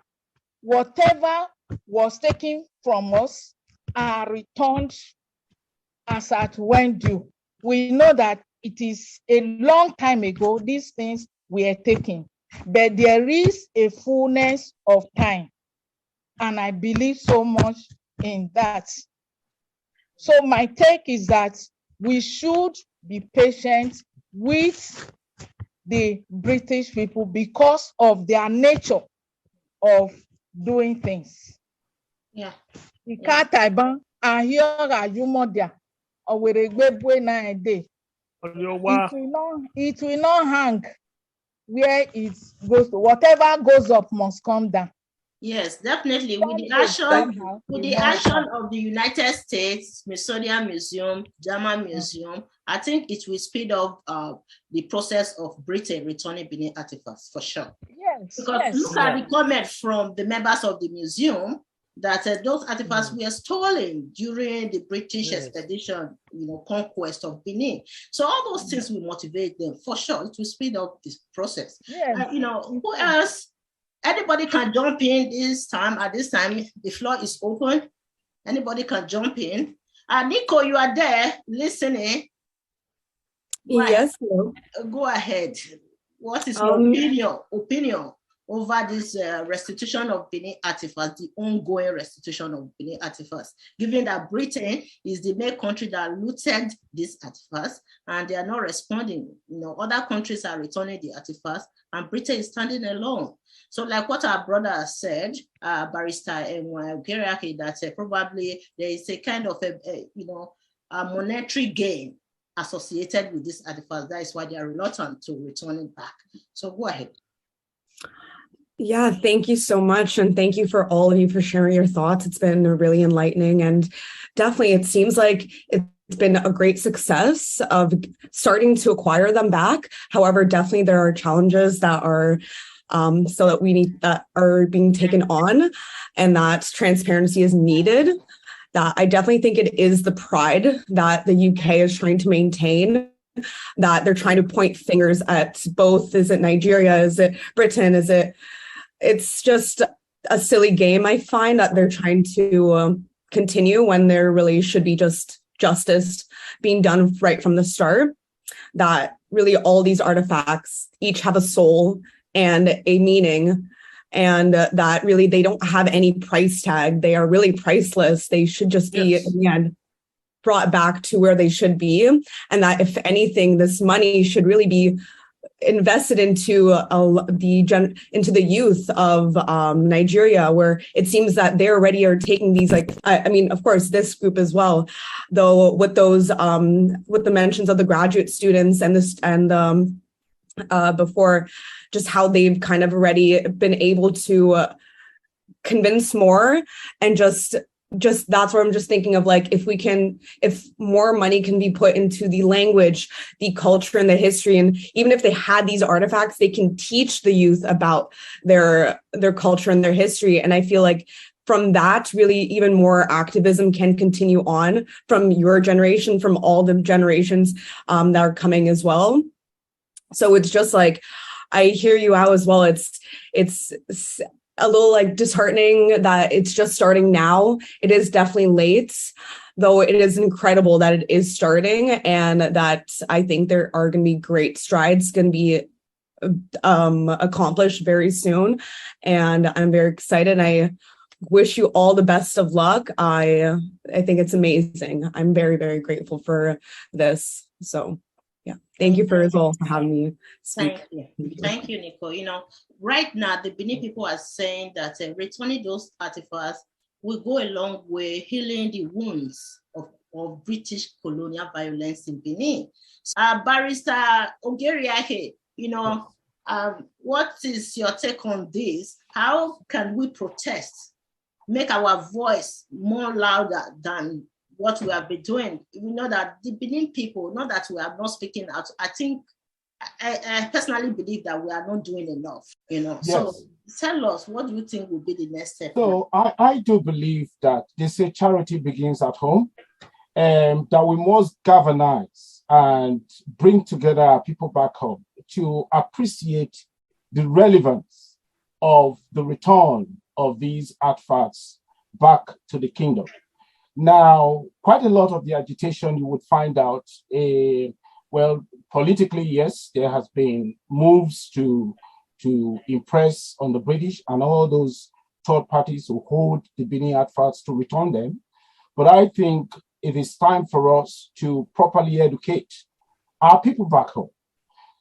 was taken from us are returned as at when due. We know that it is a long time ago these things were taken, but there is a fullness of time, and I believe so much in that. So my take is that we should be patient with the British people because of their nature of doing things. Yeah. It will not hang where it goes to. Whatever goes up must come down. Yes, definitely. With the action of the United States Smithsonian Museum, German Museum, I think it will speed up the process of Britain returning Benin artifacts for sure. Yes. Because look at the comment from the members of the museum that those artifacts were stolen during the British expedition, conquest of Benin. So all those things will motivate them for sure. It will speed up this process. Who else? Anybody can jump in this time. At this time, the floor is open. Anybody can jump in. Nico, you are there listening. Yes. Go ahead. What is your opinion over this restitution of Benin artifacts, the ongoing restitution of Benin artifacts, given that Britain is the main country that looted these artifacts and they are not responding? Other countries are returning the artifacts and Britain is standing alone. So like what our brother said, Barrister Geriaki, that probably there is a kind of a monetary gain associated with this artifact. That is why they are reluctant to return it back. So go ahead. Yeah, thank you so much. And thank you for all of you for sharing your thoughts. It's been really enlightening. And definitely, it seems like it's been a great success of starting to acquire them back. However, definitely there are challenges that are so that we need that are being taken on, and that transparency is needed. That I definitely think it is the pride that the UK is trying to maintain, that they're trying to point fingers at both. Is it Nigeria? Is it Britain? It's just a silly game, I find, that they're trying to continue when there really should be just justice being done right from the start. That really all these artifacts each have a soul and a meaning, and that really they don't have any price tag. They are really priceless. They should just be, in the end, brought back to where they should be. And that if anything, this money should really be invested into the youth of Nigeria, where it seems that they already are taking these, like, I mean, of course, this group as well, though, with those with the mentions of the graduate students and before, just how they've kind of already been able to convince more, and just that's where I'm just thinking of, like, if more money can be put into the language, the culture, and the history, and even if they had these artifacts, they can teach the youth about their culture and their history. And I feel like from that, really, even more activism can continue on from your generation, from all the generations that are coming as well. So it's just like, I hear you out as well. It's a little like disheartening that it's just starting now. It is definitely late, though it is incredible that it is starting, and that I think there are going to be great strides going to be accomplished very soon. And I'm very excited. I wish you all the best of luck. I think it's amazing. I'm very, very grateful for this. So yeah, thank you for having me speak. Thank you, Nico. You know, right now the Benin people are saying that returning those artifacts will go a long way healing the wounds of British colonial violence in Benin. Barrister Ogeriahe, you know, what is your take on this? How can we protest, make our voice more louder than what we have been doing? We know that the Benin people, not that we are not speaking out, I think, I personally believe that we are not doing enough, you know. Yes. So tell us, what do you think will be the next step? So I do believe that they say charity begins at home, and that we must galvanize and bring together our people back home to appreciate the relevance of the return of these artifacts back to the kingdom. Now, quite a lot of the agitation you would find out, well, politically, yes, there has been moves to impress on the British and all those third parties who hold the Benin artifacts to return them. But I think it is time for us to properly educate our people back home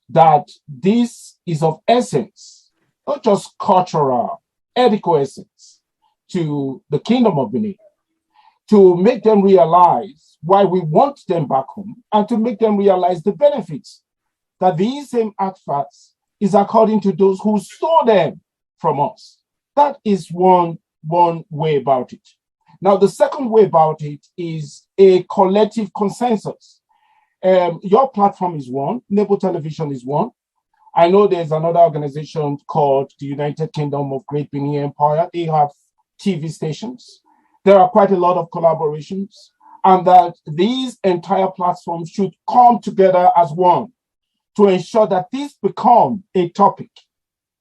that this is of essence, not just cultural, ethical essence to the kingdom of Benin, to make them realize why we want them back home, and to make them realize the benefits that these same artifacts is according to those who stole them from us. That is one way about it. Now, the second way about it is a collective consensus. Your platform is one, Nebo Television is one. I know there's another organization called the United Kingdom of Great Benin Empire. They have TV stations. There are quite a lot of collaborations, and that these entire platforms should come together as one to ensure that this become a topic,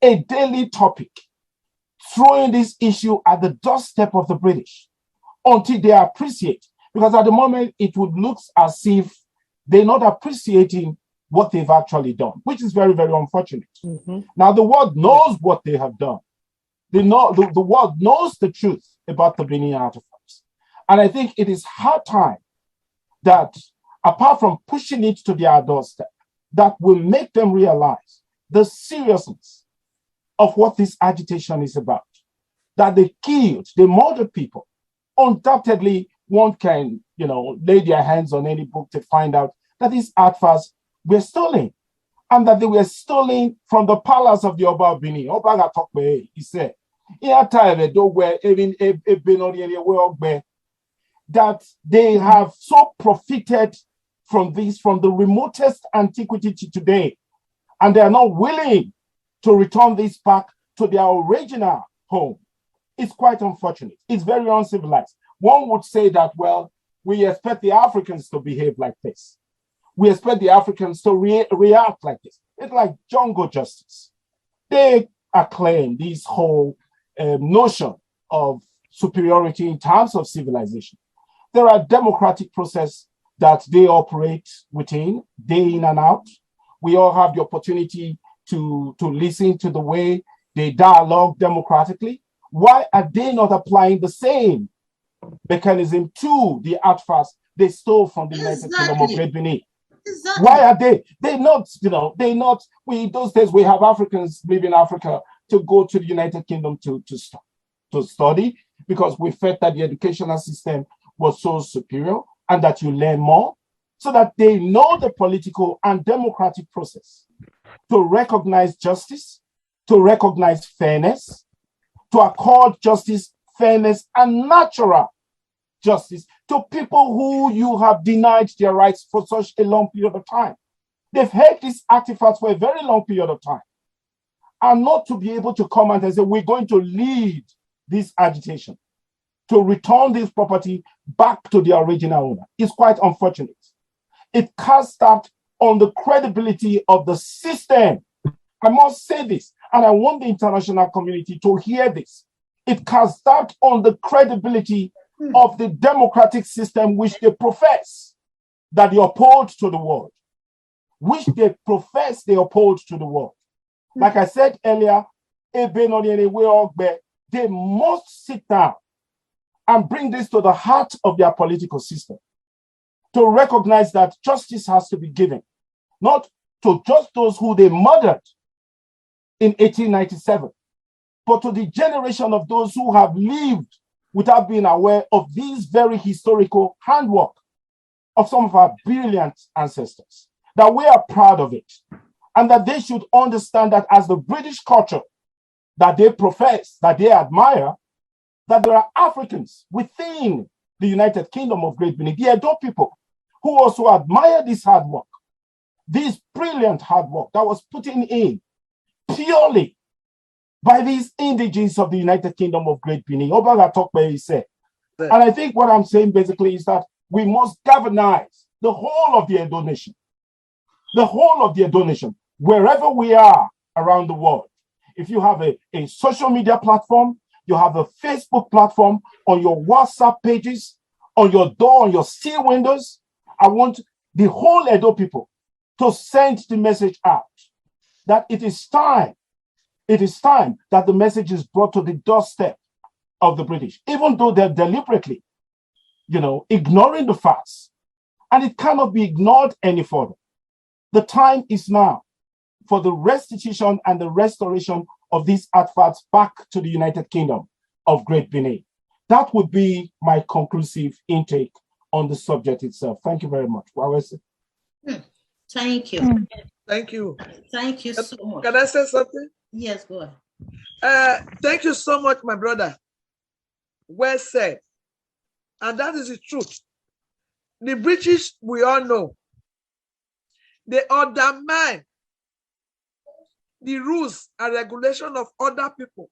a daily topic, throwing this issue at the doorstep of the British until they appreciate. Because at the moment, it would look as if they're not appreciating what they've actually done, which is very, very unfortunate. Mm-hmm. Now, the world knows what they have done. The world knows the truth about the Benin artifacts. And I think it is high time that, apart from pushing it to their doorstep, that will make them realize the seriousness of what this agitation is about. That they killed, they murdered people. Undoubtedly, one can, lay their hands on any book to find out that these artifacts were stolen. and that they were stolen from the palace of the Oba of Benin. Oba Gatokbe, he said, that they have so profited from this from the remotest antiquity to today, and they are not willing to return this back to their original home. It's quite unfortunate. It's very uncivilized. One would say that, well, we expect the Africans to behave like this. We expect the Africans to react like this. It's like jungle justice. They acclaim this whole notion of superiority in terms of civilization. There are democratic processes that they operate within, day in and out. We all have the opportunity to listen to the way they dialogue democratically. Why are they not applying the same mechanism to the artifacts they stole from the United Kingdom of Great Benin? Exactly. Why are they not, we, those days we have Africans leaving Africa to go to the United Kingdom to study, because we felt that the educational system was so superior and that you learn more, so that they know the political and democratic process to recognize justice, to recognize fairness, to accord justice, fairness, and natural justice to people who you have denied their rights for such a long period of time. They've held these artifacts for a very long period of time. And not to be able to come and say, we're going to lead this agitation to return this property back to the original owner is quite unfortunate. It casts doubt on the credibility of the system. I must say this, and I want the international community to hear this. It casts doubt on the credibility of the democratic system which they profess that they uphold to the world, which they profess they uphold to the world. Like I said earlier, they must sit down and bring this to the heart of their political system, to recognize that justice has to be given, not to just those who they murdered in 1897, but to the generation of those who have lived without being aware of this very historical handwork of some of our brilliant ancestors, that we are proud of it, and that they should understand that as the British culture that they profess, that they admire, that there are Africans within the United Kingdom of Great Benin, the Edo people, who also admire this hard work, this brilliant hard work that was put in purely by these indigenes of the United Kingdom of Great Benin. Obaga Tokbe said. And I think what I'm saying basically is that we must galvanize the whole of the Edo nation, the whole of the Edo nation, wherever we are around the world. If you have a social media platform, you have a Facebook platform, on your WhatsApp pages, on your door, on your steel windows, I want the whole Edo people to send the message out that it is time that the message is brought to the doorstep of the British, even though they're deliberately, ignoring the facts. And it cannot be ignored any further. The time is now for the restitution and the restoration of these artifacts back to the United Kingdom of Great Benin. That would be my conclusive intake on the subject itself. Thank you very much. Thank you. Thank you. Thank you so much. Can I say something? Yes, go ahead. Thank you so much, my brother. Well said. And that is the truth. The British, we all know, they undermine the rules and regulation of other people.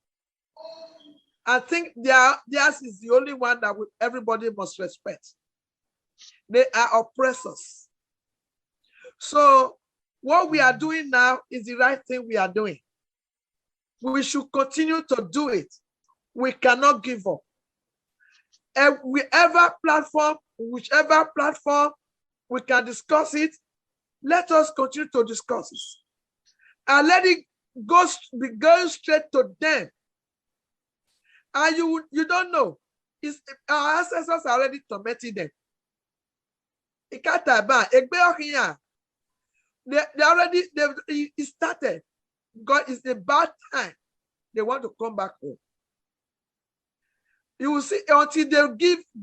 I think theirs is the only one that everybody must respect. They are oppressors. So what we are doing now is the right thing we are doing. We should continue to do it. We cannot give up. And whichever platform we can discuss it, let us continue to discuss it. And let it be going straight to them. And you don't know. Our ancestors are already tormenting them. It started. God, it's a bad time. They want to come back home. You will see, until they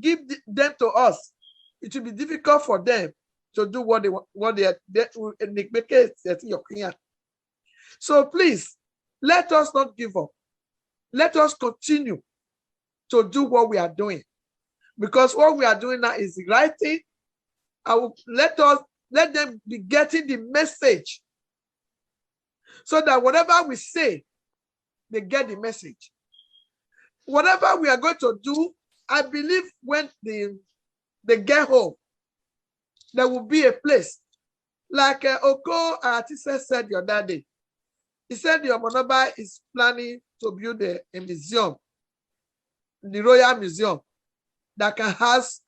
give them to us, it will be difficult for them to do what they So please, let us not give up. Let us continue to do what we are doing, because what we are doing now is the right thing. Let them be getting the message, so that whatever we say, they get the message. Whatever we are going to do, I believe when they get home, there will be a place. Like Oko Artisa said the other day. He said the Omonoba is planning to build a museum, the Royal Museum, that can house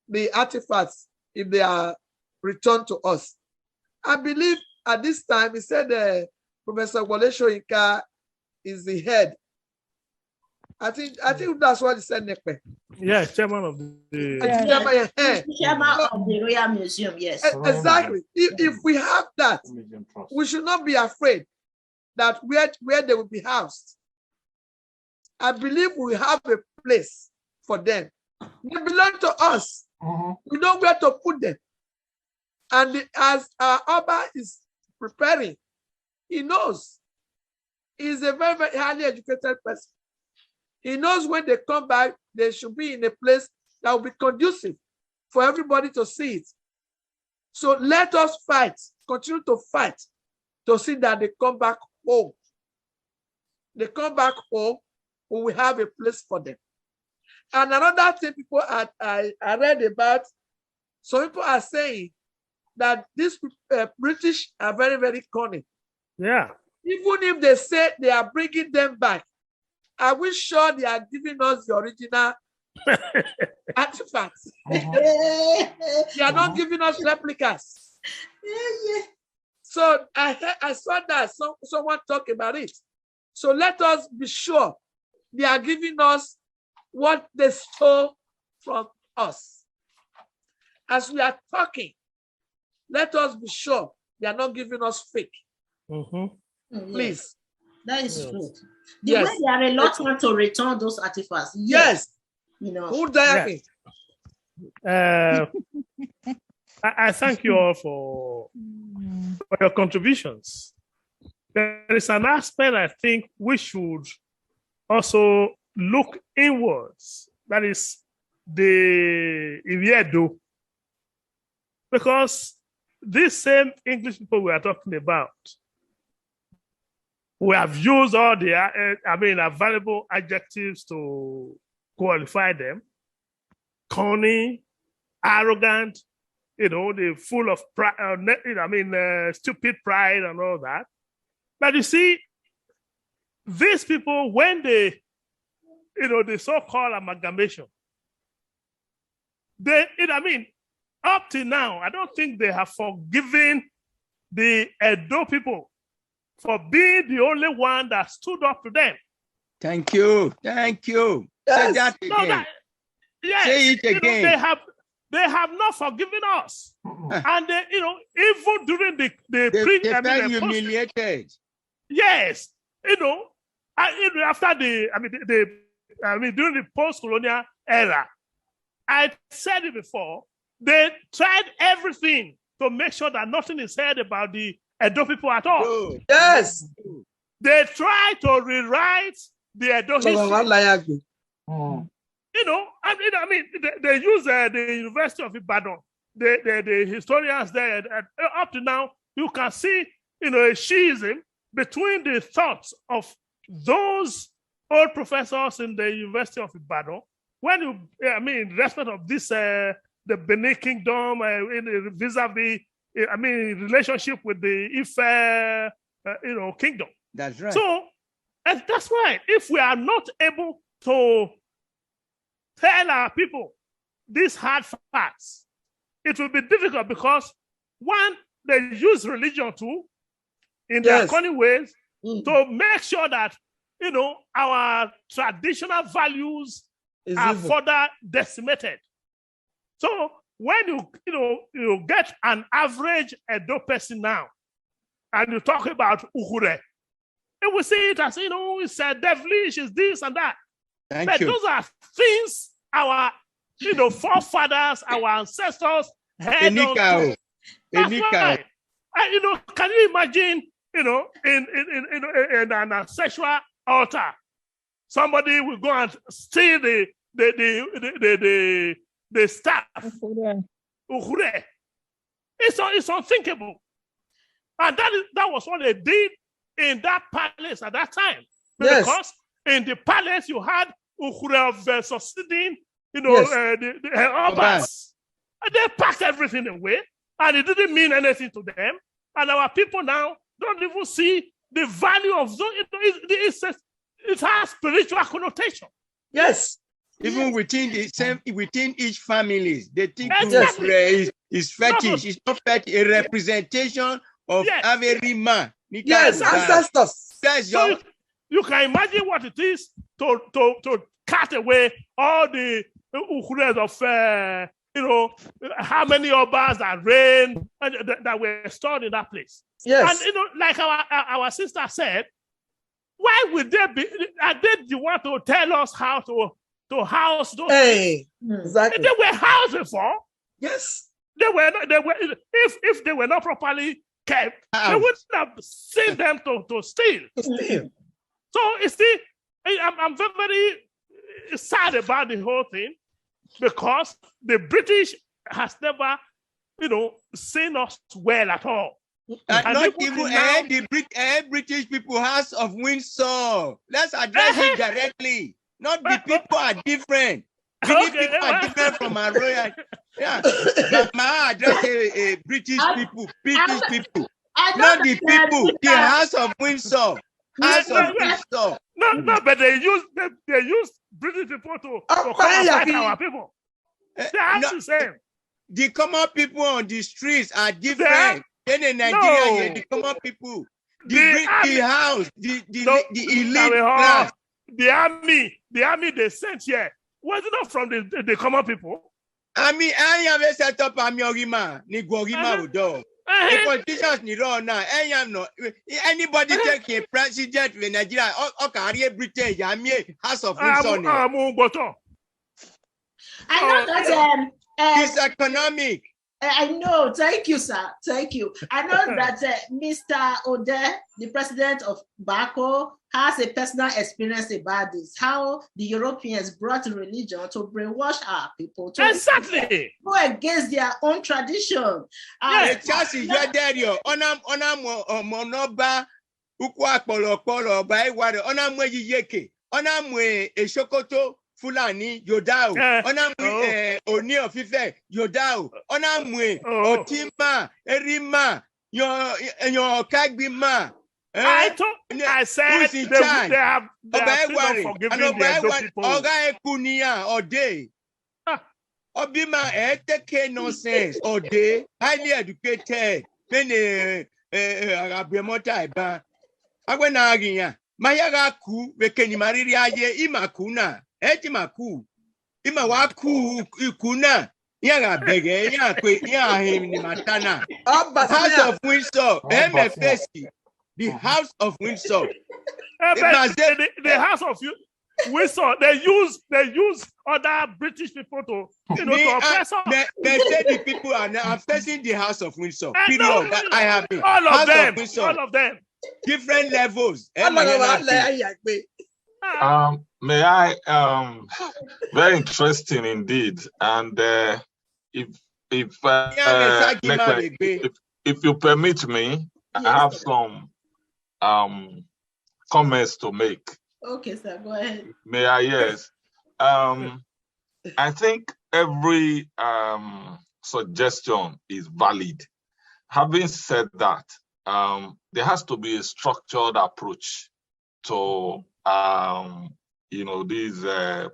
the artifacts if they are returned to us. I believe at this time, he said Professor Wole Soyinka is the head. I think that's what he said, Nekpe. Yeah, chairman of the chairman of the Royal Museum, yes. Exactly. If we have that, we should not be afraid that where they will be housed. I believe we have a place for them. They belong to us. We know where to put them. And as our Abba is preparing, he knows. He's a very, very highly educated person. He knows when they come back, they should be in a place that will be conducive for everybody to see it. So let us fight, continue to fight to see that they come back home. They come back home, we will have a place for them. And another thing people I read about, some people are saying that these British are very, very cunning. Yeah. Even if they say they are bringing them back, are we sure they are giving us the original artifacts? They are not giving us replicas. So I saw that someone talk about it. So let us be sure they are giving us what they stole from us. As we are talking, let us be sure they are not giving us fake. Please. That is true. The way they are reluctant to return those artifacts. Yes. You know. Who died? I thank you all for your contributions. There is an aspect I think we should also look inwards. That is the Iviedo. Because these same English people we are talking about, we have used all the available adjectives to qualify them. Cunning, arrogant, they're full of pride, stupid pride and all that. But you see, these people, when the so-called amalgamation, up to now, I don't think they have forgiven the Edo people for being the only one that stood up to them. Thank you. Thank you. Yes. Say that again. Yes. Say it again. They have not forgiven us. And they, even during the felt humiliated. Yes. After during the post-colonial era, I said it before, they tried everything to make sure that nothing is said about the Edo people at all. Good. Yes. They try to rewrite the Edo history. They use the University of Ibadan, the historians there. Up to now, you can see, a schism between the thoughts of those old professors in the University of Ibadan, when in respect of this, the Benin Kingdom, vis-a-vis, relationship with the Ife, kingdom. That's right. So, and that's why if we are not able to tell our people these hard facts, it will be difficult because, one, they use religion too, in their cunning ways, to make sure that, our traditional values are further decimated. So when you get an average Edo person now, and you talk about Ukure, it will see it as, it's devilish, it's this and that. But those are things our, forefathers, our ancestors head on. That's why. Can you imagine, in a sexual altar, somebody will go and steal the staff. It's unthinkable. And that was what they did in that palace at that time. Yes. Because in the palace you had Ukhure of succeeding, the Obas. And they packed everything away, and it didn't mean anything to them. And our people now don't even see the value of those. It has spiritual connotation. Yes. Even within each family, they think Exactly. is fetish. It's not fetish. A representation of every man. Yes, ancestors. So you can imagine what it is to cut away all the Ukhures of how many Obas that reigned and that were stored in that place. Yes. And like our sister said, why would they be? Are they the one to tell us how to house those things? Exactly. They were housed before. Yes. They were. If they were not properly kept, they wouldn't have seen them to steal. So it's I'm very, very sad about the whole thing, because the British has never, seen us well at all. And not even the British people, House of Windsor. Let's address it directly. Not the people are different. People are different from our royal. Yeah, but my address British people. Not the people. The House of Windsor. House of Windsor. No, but they use British people to come and fight our people. They are the same. The common people on the streets are different. Then in Nigeria, the common people, the house, the elite class, the army they sent here was it not from the common people? I have a set up army orima, ni gorima udo. The politicians ni run now. Anybody take a president in Nigeria or career Britain, House of Windsor. I know that it's economic. I know. Thank you, sir. Thank you. I know that Mr. Ode, the president of Bako, has a personal experience about this, how the Europeans brought religion to brainwash our people. To go against their own tradition. Fulani Yodao, Onamwe Oni of Ife Yodao, Onamwe Otima Erima, your Kagbima. I said they have forgiven their people. Oga Kunia or day. Obima eteke nonsense or day, highly educated, then Arabiamota Iba. Agwenagia, Mayaga ku, Bekeni Maria Imakuna. Etimaku, Imawaku, Ikuna, Yaga Bege, Yahim Matana, House of Windsor, MFSC, the House of Windsor. The House of Windsor, they use other British people to oppress us. They say the people are now facing the House of Windsor. Period. No, I have been. All of them. Different levels. May I? Very interesting indeed. And if you permit me, I have some comments to make. Okay, sir. Go ahead. May I? Yes. I think every suggestion is valid. Having said that, there has to be a structured approach to these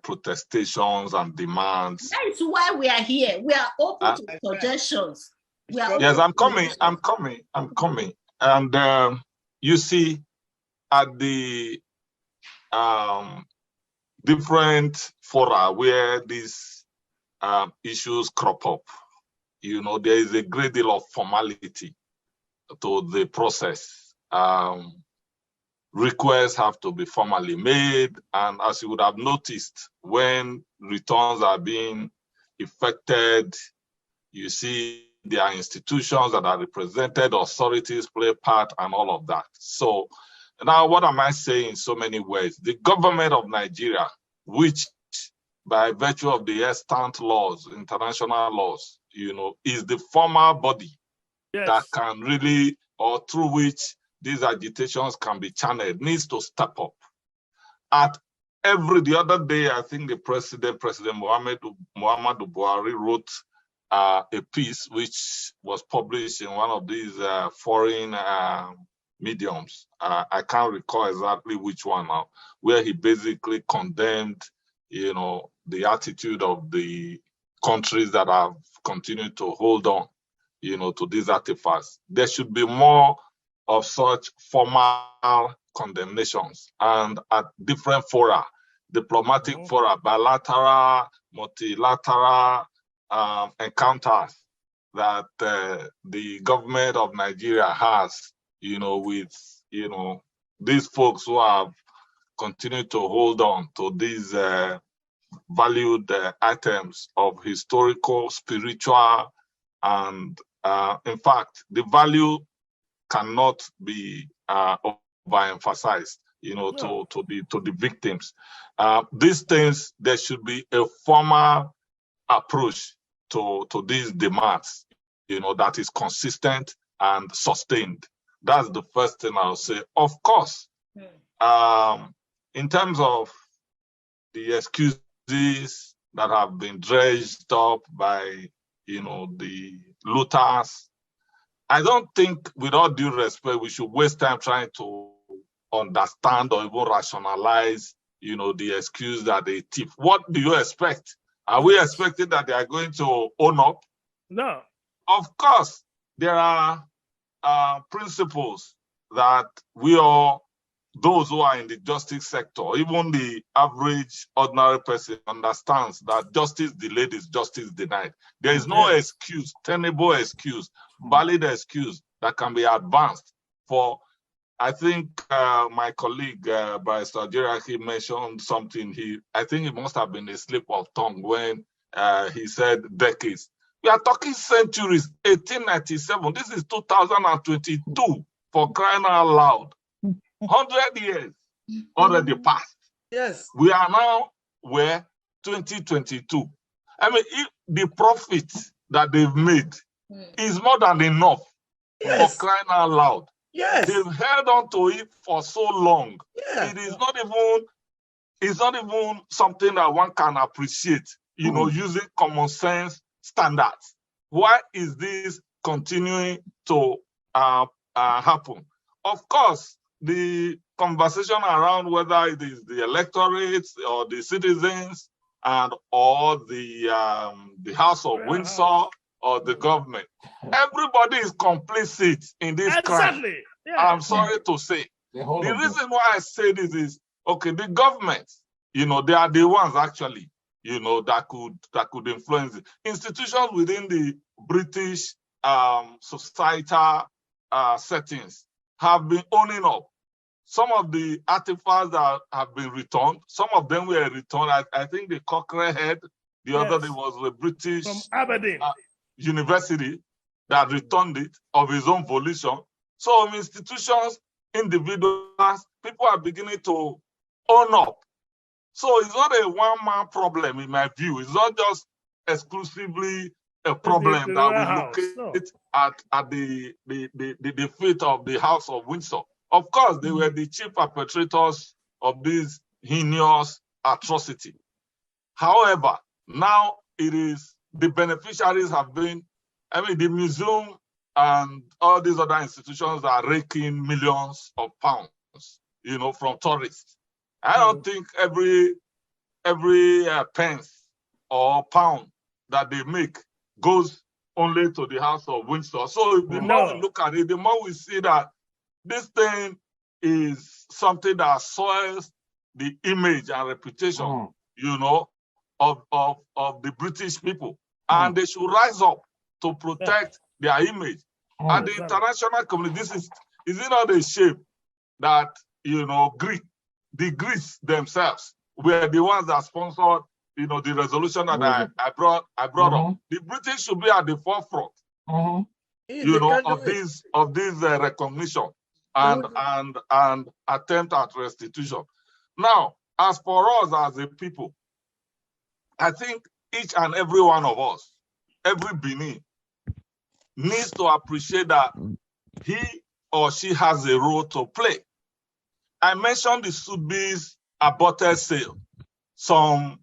protestations and demands. That's why we are here. We are open to suggestions. Yes, I'm coming. And you see, at the different fora where these issues crop up, there is a great deal of formality to the process. Requests have to be formally made, and as you would have noticed, when returns are being effected, You see there are institutions that are represented, authorities play part, and all of that. So now what am I saying in so many ways? The government of Nigeria, which by virtue of the extant laws, international laws, is the formal body that can really, or through which these agitations can be channeled, needs to step up. The other day, I think the President Muhammadu Buhari wrote a piece which was published in one of these foreign mediums. I can't recall exactly which one now, where he basically condemned, the attitude of the countries that have continued to hold on, to these artifacts. There should be more of such formal condemnations, and at different fora, diplomatic fora, bilateral, multilateral encounters that the government of Nigeria has, with, these folks who have continued to hold on to these valued items of historical, spiritual, and in fact, the value cannot be overemphasized, to the victims. These things, there should be a formal approach to these demands, that is consistent and sustained. That's the first thing I'll say. Of course, in terms of the excuses that have been dredged up by, the looters, I don't think, with all due respect, we should waste time trying to understand or even rationalize, the excuse that they thief. What do you expect? Are we expecting that they are going to own up? No. Of course, there are principles that we all, those who are in the justice sector, even the average ordinary person, understands that justice delayed is justice denied. There is no excuse, tenable excuse, valid excuse that can be advanced for. I think my colleague, Barrister Jeraki, mentioned something. I think it must have been a slip of tongue when he said decades. We are talking centuries, 1897. This is 2022, for crying out loud. 100 years already passed. Yes. We are now where 2022. I mean, if the profit that they've made is more than enough for crying out loud. Yes. They've held on to it for so long. Yeah. It's not even something that one can appreciate, using common sense standards. Why is this continuing to happen? Of course, the conversation around whether it is the electorates or the citizens or the House of Windsor or the government, everybody is complicit in this crime. Yeah. I'm sorry to say. The reason why I say this is, okay, the government, they are the ones actually, that could influence it. Institutions within the British societal settings have been owning up. Some of the artifacts that have been returned, some of them were returned. I think the Cochrane head, the other day was the British from Aberdeen University that returned it of his own volition. So institutions, individuals, people are beginning to own up. So it's not a one-man problem in my view. It's not just exclusively a problem that we locate at the feet of the House of Windsor. Of course, they were the chief perpetrators of this heinous atrocity. However, now it is the beneficiaries have been, the museum and all these other institutions are raking millions of pounds, from tourists. I don't think every pence or pound that they make goes only to the House of Windsor. So the more we look at it, the more we see that this thing is something that soils the image and reputation, of the British people. And they should rise up to protect their image. And the international community, is it not a shame that, the Greeks themselves were the ones that sponsored, the resolution that I brought up. The British should be at the forefront, of this recognition and attempt at restitution. Now, as for us as a people, I think each and every one of us, every Benin, needs to appreciate that he or she has a role to play. I mentioned the Sotheby's aborted sale some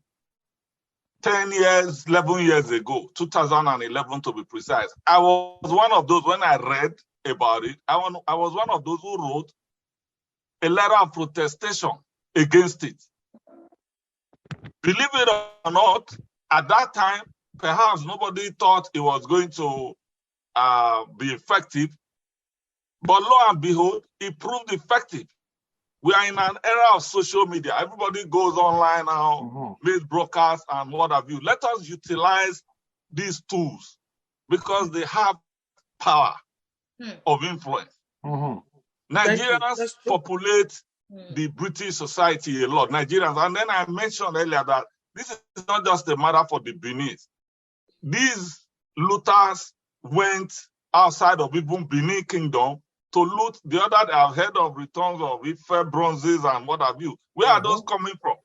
10 years, 11 years ago, 2011 to be precise. I was one of those, when I read about it, I was one of those who wrote a letter of protestation against it. Believe it or not, at that time, perhaps nobody thought it was going to be effective, but lo and behold, it proved effective. We are in an era of social media. Everybody goes online now, makes broadcasts and what have you. Let us utilize these tools because they have power of influence. Nigerians populate the British society a lot, Nigerians. And then I mentioned earlier that this is not just a matter for the Benin. These looters went outside of even Benin Kingdom to loot the other. I've heard of returns of Ife bronzes and what have you. Where are those coming from?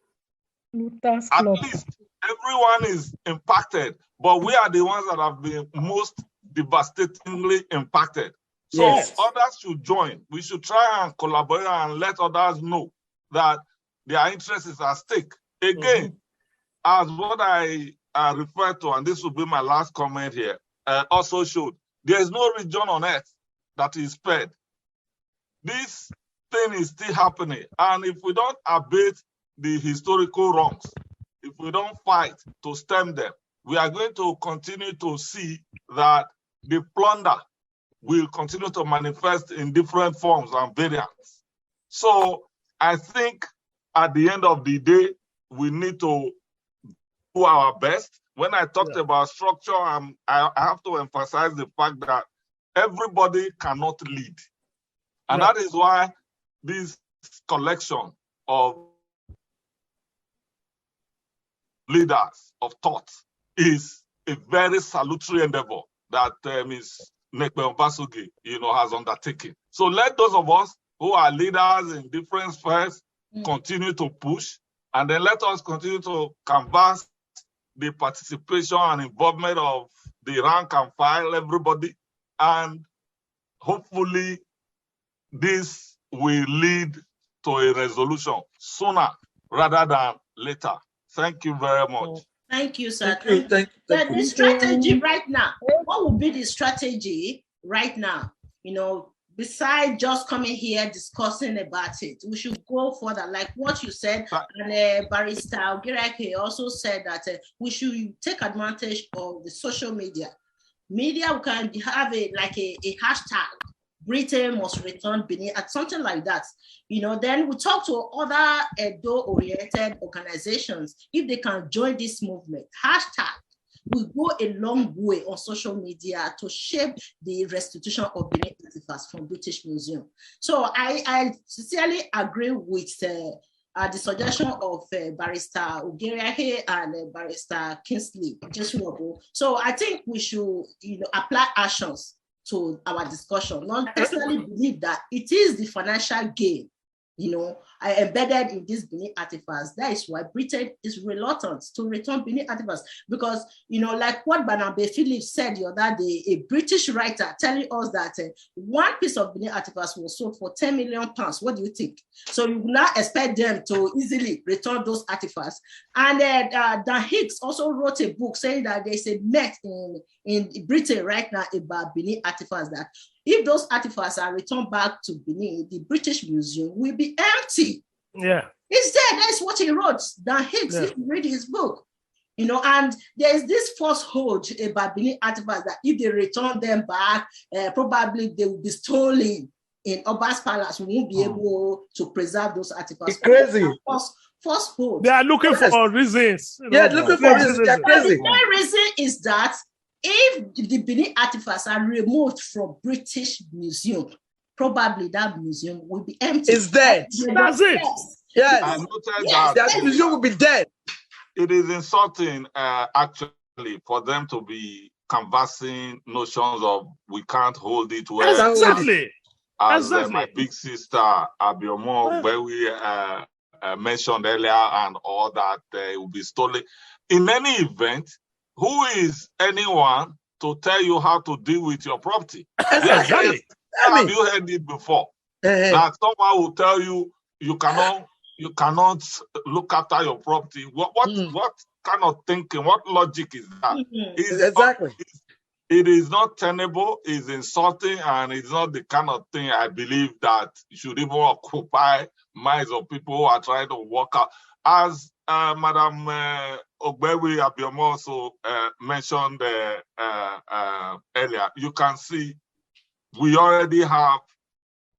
Looters At Club. least everyone is impacted, but we are the ones that have been most devastatingly impacted. So others should join. We should try and collaborate and let others know that their interest is at stake. Again, as what I refer to, and this will be my last comment here, also showed, there is no region on earth that is spared. This thing is still happening. And if we don't abate the historical wrongs, if we don't fight to stem them, we are going to continue to see that the plunder will continue to manifest in different forms and variants. So I think at the end of the day, we need to do our best. When I talked about structure, I have to emphasize the fact that everybody cannot lead. And that is why this collection of leaders of thought is a very salutary endeavor that Ms. Nekpe Obasogie, has undertaken. So let those of us who are leaders in different spheres continue to push, and then let us continue to canvass the participation and involvement of the rank and file, everybody, and hopefully this will lead to a resolution sooner rather than later. Thank you very much. Thank you, sir. Thank you. The strategy right now, what would be the strategy right now? Besides just coming here discussing about it, we should go further, like what you said. And Barrister Ogirake also said that we should take advantage of the social media. We can have a hashtag, Britain must return Benin, at something like that. Then we talk to other Edo-oriented organizations if they can join this movement. Hashtag will go a long way on social media to shape the restitution of Benin artifacts from British Museum. So I sincerely agree with the suggestion of Barrister Ogirake and Barrister Kingsley. So I think we should apply actions to our discussion, not necessarily believe that it is the financial gain, embedded in these Benin artifacts. That is why Britain is reluctant to return Benin artifacts, because, like what Barnaby Phillips said the other day, a British writer telling us that one piece of Benin artifacts was sold for 10 million pounds. What do you think? So you will not expect them to easily return those artifacts. And Dan Hicks also wrote a book saying that there's a myth in Britain right now about Benin artifacts, that if those artifacts are returned back to Benin, the British Museum will be empty. Yeah. It's there. That's what he wrote. Dan Hicks, if you read his book. And there's this falsehood about Benin artifacts that if they return them back, probably they will be stolen in Oba's Palace. We won't be able to preserve those artifacts. It's crazy. Falsehood. They are looking for reasons. Looking for reasons. They're crazy. The main reason is that if the Benin artifacts are removed from British Museum, probably that museum will be empty. It's dead. That's it. Yes. That museum will be dead. it is insulting, actually, for them to be canvassing notions of we can't hold it well. Exactly. As my big sister Abiomo Gbewi mentioned earlier, and all that will be stolen. In any event, who is anyone to tell you how to deal with your property? Exactly. Have you heard it before? That someone will tell you you cannot look after your property. What kind of thinking? What logic is that? Exactly. It is not tenable, it's insulting, and it's not the kind of thing I believe that should even occupy minds of people who are trying to work out. As Madam Ogbewi Abiomo also mentioned earlier, you can see we already have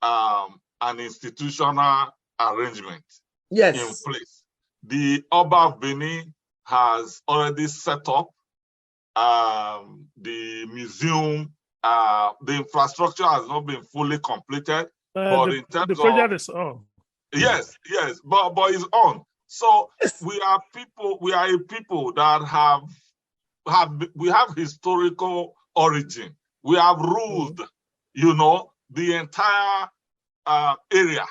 an institutional arrangement in place. The Oba of Benin has already set up the museum. The infrastructure has not been fully completed, but in terms the project is on. Yes, but it's on. So we are a people that we have historical origin. We have ruled, the entire area.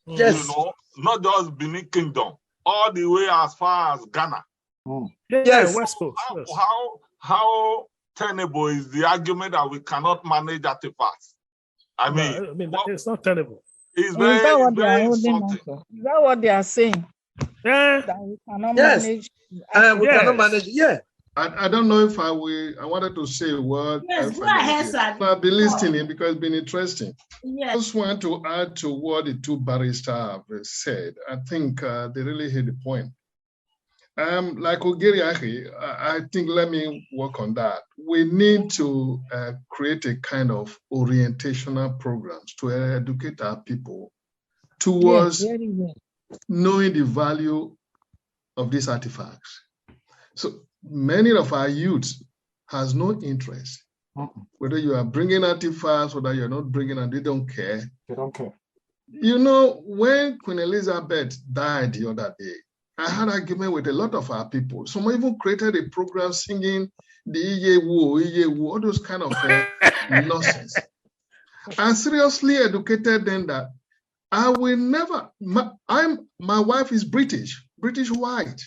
Yes. Not just Benin Kingdom, all the way as far as Ghana. Yes. West Coast. How tenable is the argument that we cannot manage artifacts? I mean, it's not tenable. It's very insulting. Is that what they are saying? Yeah. That we cannot manage. We cannot manage. Yeah. I don't know if I wanted to say a word. Yes, go ahead, sir. I've been listening because it's been interesting. Yes. I just want to add to what the two barristers have said. I think they really hit the point. Like Ogeri, I think let me work on that. We need to create a kind of orientational programs to educate our people towards knowing the value of these artifacts. So many of our youth has no interest. Whether you are bringing artifacts, whether you're not bringing them, they don't care. They don't care. When Queen Elizabeth died the other day, I had an argument with a lot of our people. Some even created a program singing the Iye Wo, all those kind of nonsense. I seriously educated them that I will never. My wife is British white.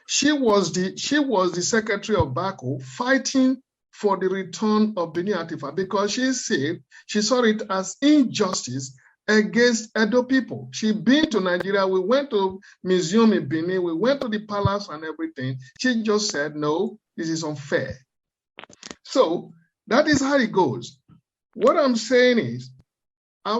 She was the secretary of Bako fighting for the return of Benin artifact because she said she saw it as injustice against Edo people. She been to Nigeria, we went to museum in Benin, we went to the palace and everything. She just said, no, this is unfair. So that is how it goes. What I'm saying is, I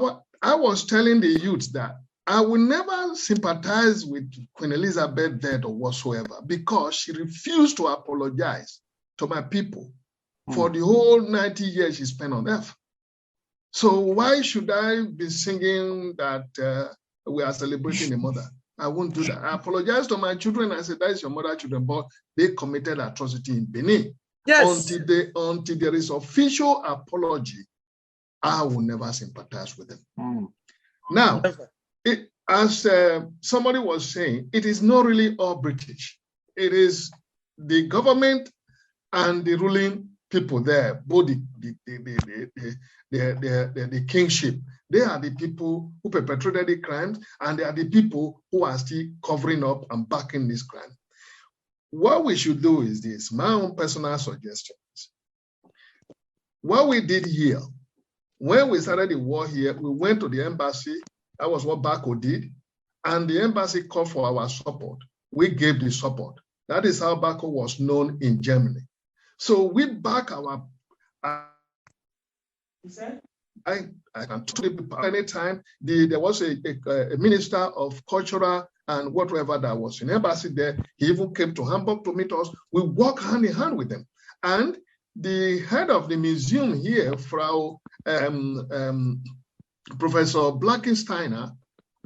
was telling the youth that I will never sympathize with Queen Elizabeth death or whatsoever because she refused to apologize to my people for the whole 90 years she spent on earth. So why should I be singing that we are celebrating the mother? I won't do that. I apologize to my children. I said, that is your mother children, but they committed atrocity in Benin. Yes. Until there is official apology, I will never sympathize with them. Now, as somebody was saying, it is not really all British. It is the government and the ruling people there, both the kingship. They are the people who perpetrated the crimes, and they are the people who are still covering up and backing this crime. What we should do is this, my own personal suggestions. What we did here, when we started the war here, we went to the embassy. That was what Bako did. And the embassy called for our support. We gave the support. That is how Bako was known in Germany. So we back our... I can talk to people anytime. There was a minister of cultural and whatever that was in embassy there. He even came to Hamburg to meet us. We walk hand in hand with them. And the head of the museum here, Frau Professor Blackensteiner,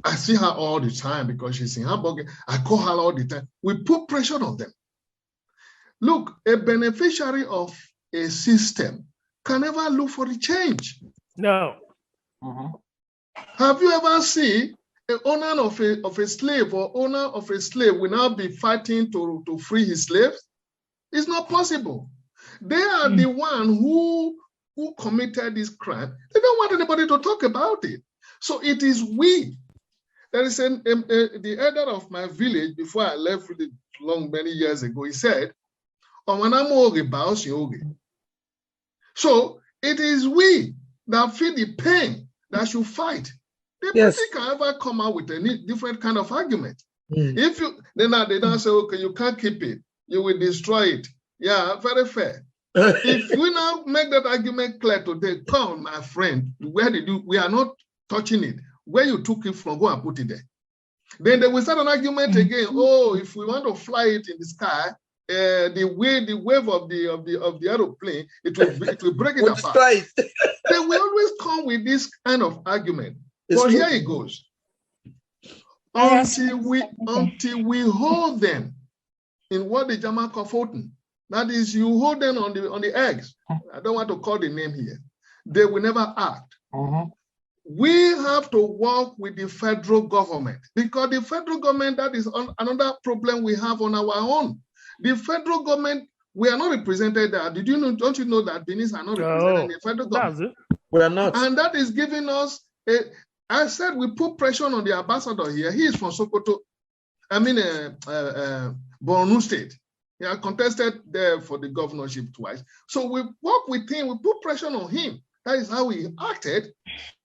I see her all the time because she's in Hamburg. I call her all the time. We put pressure on them. Look, a beneficiary of a system can never look for a change. No. Have you ever seen an owner of a slave or owner of a slave will now be fighting to free his slaves? It's not possible. They are the one who committed this crime. They don't want anybody to talk about it. So it is we. There is the elder of my village, before I left really many years ago, he said, so it is we that feel the pain that should fight. The British can ever come out with a different kind of argument. If you they don't say, okay, you can't keep it, you will destroy it. Yeah, very fair. If we now make that argument clear today, come, my friend, where did you? We are not touching it. Where you took it from, go and put it there. Then they will start an argument again. Oh, if we want to fly it in the sky, the wave of the aeroplane, it will break it apart. They will always come with this kind of argument. But here it goes. Until we hold them in what the German call Pfoten. That is, you hold them on the eggs. I don't want to call the name here. They will never act. We have to work with the federal government, because the federal government, that is another problem we have on our own. The federal government, we are not represented there. Don't you know that Benin are not represented in the federal government? We are not. And that is giving us I said we put pressure on the ambassador here. He is from Sokoto. Borno State. He had contested there for the governorship twice. So we work with him, we put pressure on him. That is how he acted.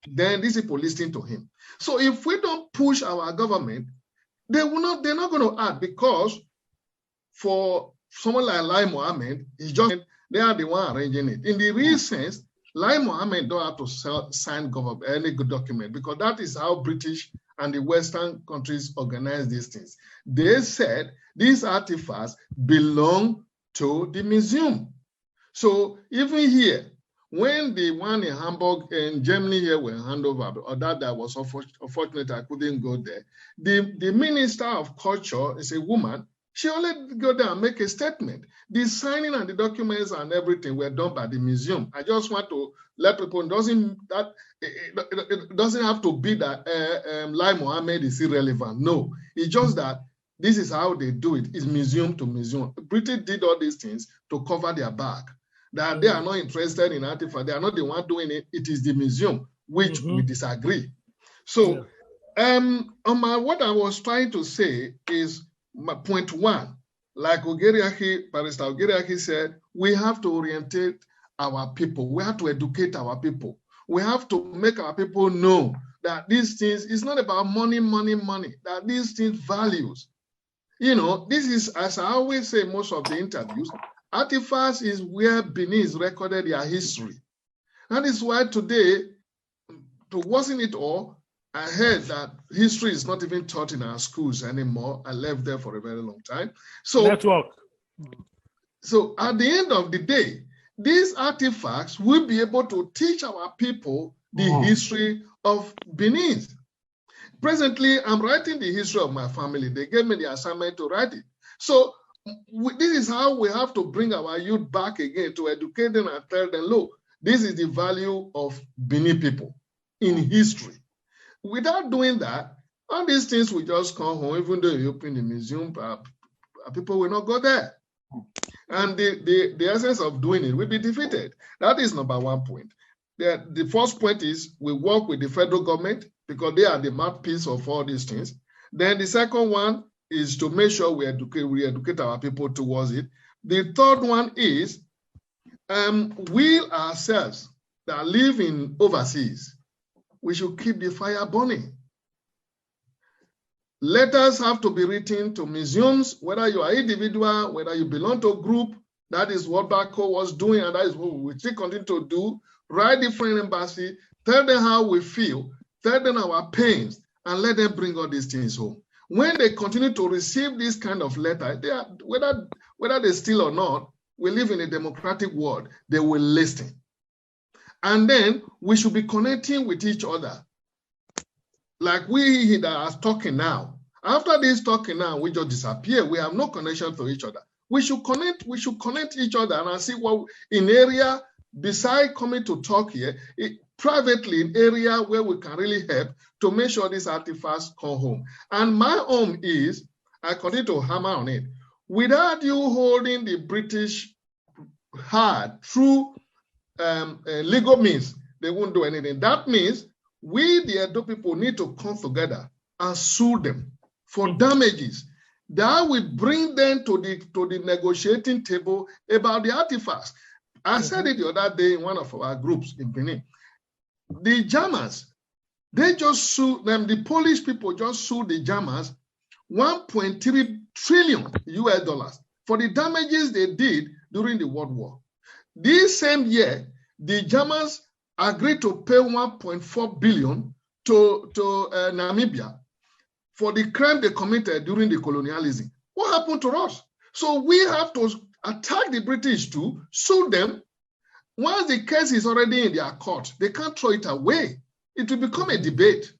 Then these people listening to him. So if we don't push our government, they're not going to act, because for someone like Lai Mohammed, they are the one arranging it. In the real sense, Lai Mohammed don't have to sign any good document, because that is how British and the Western countries organize these things. They said these artifacts belong to the museum. So even here, when the one in Hamburg and Germany here were handed over, or that was unfortunate, I couldn't go there. The Minister of Culture is a woman. She only go there and make a statement. The signing and the documents and everything were done by the museum. I just want to let people know it doesn't have to be that Lai Mohammed is irrelevant. No, it's just that this is how they do it. It's museum to museum. Britain did all these things to cover their back. That they are not interested in artifacts. They are not the one doing it. It is the museum, which we disagree. So, what I was trying to say is point one. Like Barrister Ogeriaki said, we have to orientate our people. We have to educate our people. We have to make our people know that these things, it's not about money, that these things values. This is, as I always say, most of the interviews, artifacts is where Benin recorded their history. That is why today, to worsen it all, I heard that history is not even taught in our schools anymore. I left there for a very long time. So at the end of the day, these artifacts will be able to teach our people the history of Benin. Presently, I'm writing the history of my family. They gave me the assignment to write it. So this is how we have to bring our youth back again, to educate them and tell them, look, this is the value of Benin people in history. Without doing that, all these things will just come home. Even though you open the museum, people will not go there. And the essence of doing it will be defeated. That is number one point. The first point is we work with the federal government, because they are the mouthpiece of all these things. Then the second one is to make sure we educate our people towards it. The third one is we ourselves that live in overseas, we should keep the fire burning. Letters have to be written to museums, whether you are individual, whether you belong to a group. That is what Bako was doing, and that is what we still continue to do. Write the foreign embassy, tell them how we feel, tell them our pains, and let them bring all these things home. When they continue to receive this kind of letter, whether they steal or not, we live in a democratic world, they will listen. And then we should be connecting with each other. Like we that are talking now. After this talking now, we just disappear. We have no connection to each other. We should connect each other and see what in area, beside coming to talk here, privately in area where we can really help to make sure these artifacts come home. And my own is, I continue to hammer on it, without you holding the British hard through legal means, they won't do anything. That means we, the Edo people, need to come together and sue them for damages. That will bring them to the negotiating table about the artifacts. I said it the other day in one of our groups in Benin. The Germans, they just sued them. The Polish people just sued the Germans 1.3 trillion US dollars for the damages they did during the World War. This same year, the Germans agreed to pay 1.4 billion to Namibia for the crime they committed during the colonialism. What happened to us? So we have to attack the British too, sue them. Once the case is already in their court, they can't throw it away. It will become a debate.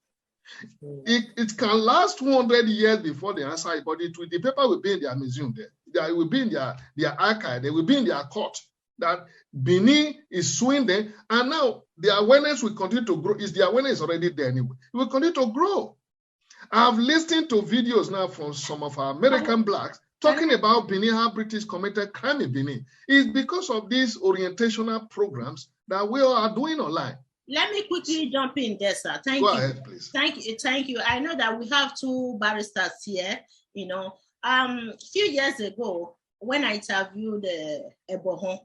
It can last 200 years before they answer it, but the paper will be in their museum there. It will be in their archive. They will be in their court. That Benin is suing them, and now the awareness will continue to grow. The awareness is already there anyway. It will continue to grow. I've listened to videos now from some of our American blacks talking about Benin, how British committed crime in Benin. It's because of these orientational programs that we are doing online. Let me quickly jump in there, sir. Thank Go you. ahead, please. Thank you. I know that we have two barristers here. A few years ago, when I interviewed Ebohon,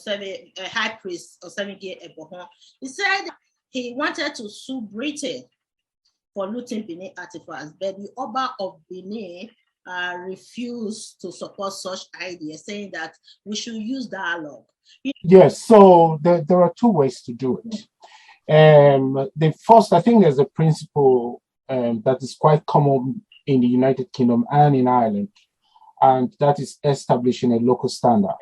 a high priest Osemige Ebohon, he said he wanted to sue Britain for looting Benin artifacts, but the Oba of Benin refused to support such ideas, saying that we should use dialogue. Yes, so there are two ways to do it. The first, I think there's a principle that is quite common in the United Kingdom and in Ireland, and that is establishing a local standard,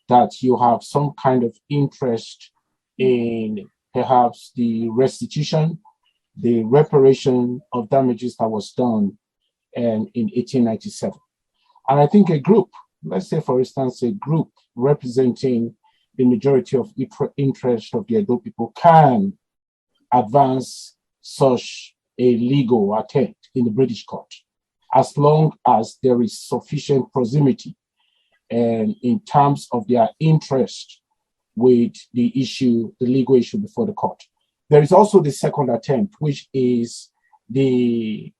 that you have some kind of interest in perhaps the restitution, the reparation of damages that was done in 1897. And I think a group, let's say for instance, a group representing the majority of interest of the Edo people can advance such a legal attempt in the British court, as long as there is sufficient proximity in terms of their interest with the issue, the legal issue before the court. There is also the second attempt, which is the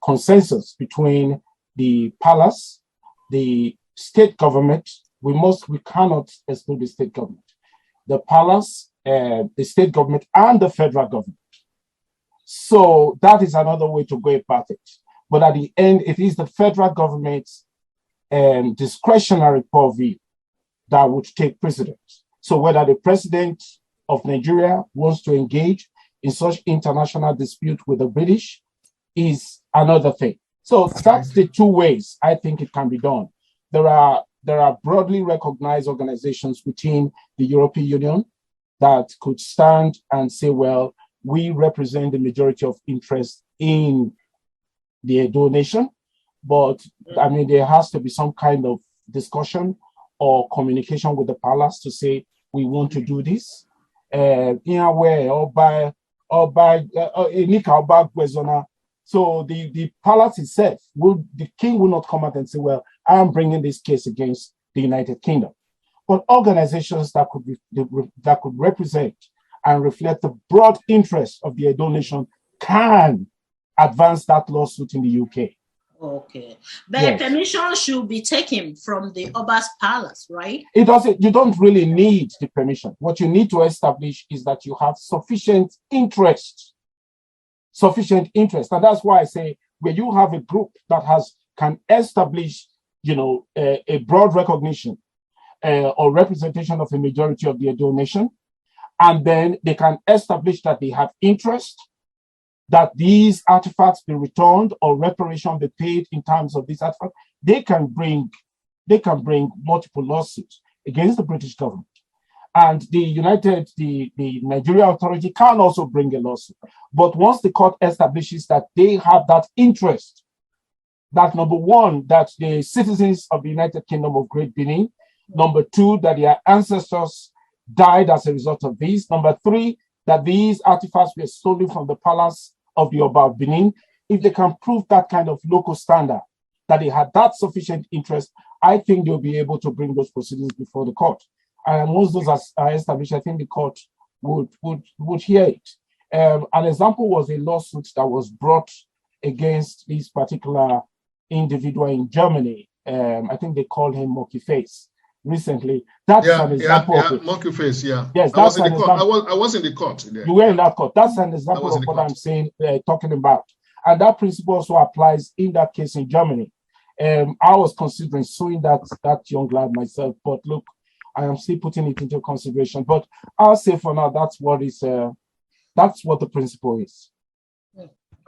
consensus between the palace, the state government. We cannot exclude the state government, the palace, the state government, and the federal government. So that is another way to go about it. But at the end, it is the federal government's discretionary purview that would take precedence. So whether the president of Nigeria wants to engage in such international dispute with the British is another thing. So that's the two ways I think it can be done. There are broadly recognized organizations within the European Union that could stand and say, well, we represent the majority of interest in the Edo nation, but I mean, there has to be some kind of discussion or communication with the palace to say, we want to do this. So the palace itself, the king will not come out and say, well, I am bringing this case against the United Kingdom. But organizations that could represent and reflect the broad interest of the Edo nation can advance that lawsuit in the UK. Okay. But Yes. permission should be taken from the Oba's palace, right? You don't really need the permission. What you need to establish is that you have sufficient interest. And that's why I say, where you have a group that can establish, a broad recognition or representation of a majority of the Edo nation, and then they can establish that they have interest, that these artifacts be returned or reparation be paid in terms of these artifacts, they can bring multiple lawsuits against the British government. And the Nigeria authority can also bring a lawsuit. But once the court establishes that they have that interest, that number one, that the citizens of the United Kingdom of Great Benin, number two, that their ancestors died as a result of this. Number three, that these artifacts were stolen from the palace of the Oba of Benin. If they can prove that kind of local standard, that they had that sufficient interest, I think they'll be able to bring those proceedings before the court. And once those are established, I think the court would hear it. An example was a lawsuit that was brought against this particular individual in Germany. I think they called him Monkey Face recently. That's an example of it. Monkey Face, yeah. Yes, I was in the court. I was in the court. You were in that court. That's an example of what I'm saying, talking about. And that principle also applies in that case in Germany. I was considering suing that young lad myself, but look, I am still putting it into consideration. But I'll say for now, that's what the principle is.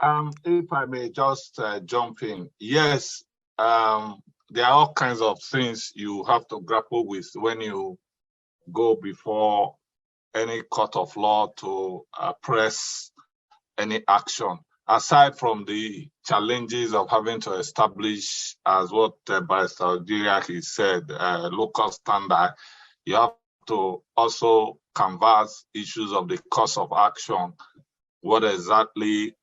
If I may just jump in, yes, there are all kinds of things you have to grapple with when you go before any court of law to press any action. Aside from the challenges of having to establish, as what Barrister Ojiriaki said, local standard, you have to also canvass issues of the course of action. What exactly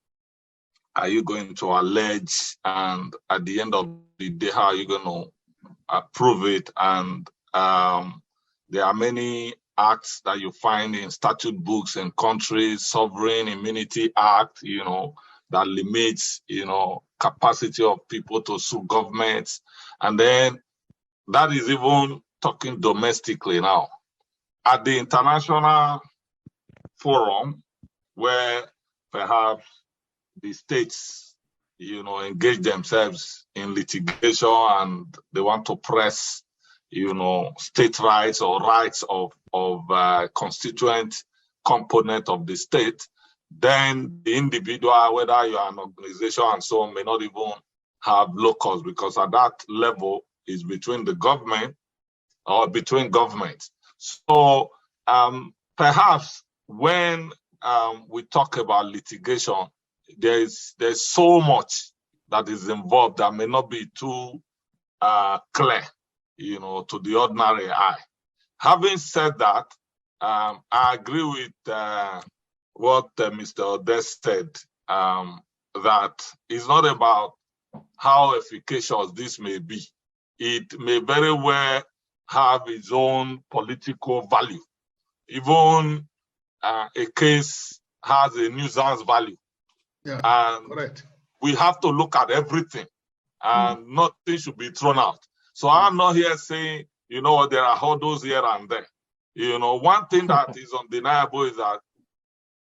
are you going to allege? And at the end of the day, how are you going to prove it? And there are many acts that you find in statute books in countries, Sovereign Immunity Act, that limits, capacity of people to sue governments. And then that is even talking domestically now. At the international forum, where perhaps the states, engage themselves in litigation and they want to press, state rights or rights of constituent component of the state, then the individual, whether you are an organization and so on, may not even have locus, because at that level is between the government or between governments. So perhaps when we talk about litigation, there's so much that is involved that may not be too clear, to the ordinary eye. Having said that, I agree with what Mr. Odess said, that it's not about how efficacious this may be. It may very well have its own political value. Even a case has a nuisance value. Yeah, and correct. We have to look at everything, and nothing should be thrown out. So I'm not here saying, there are hurdles here and there. One thing that is undeniable is that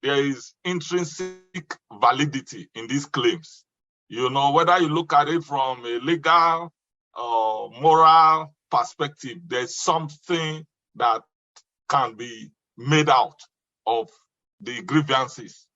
there is intrinsic validity in these claims. Whether you look at it from a legal or moral perspective, there's something that can be made out of the grievances.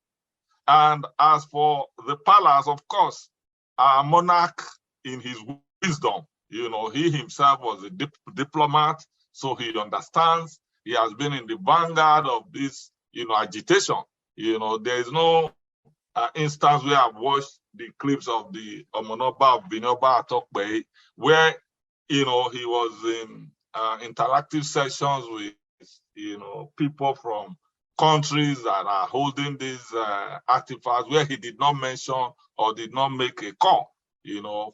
And as for the palace, of course, our monarch, in his wisdom, he himself was a diplomat, so he understands. He has been in the vanguard of this, agitation. There is no instance where I've watched the clips of the Omonoba of Binoba Atokbe, where, he was in interactive sessions with, people from countries that are holding these artifacts, where he did not mention or did not make a call,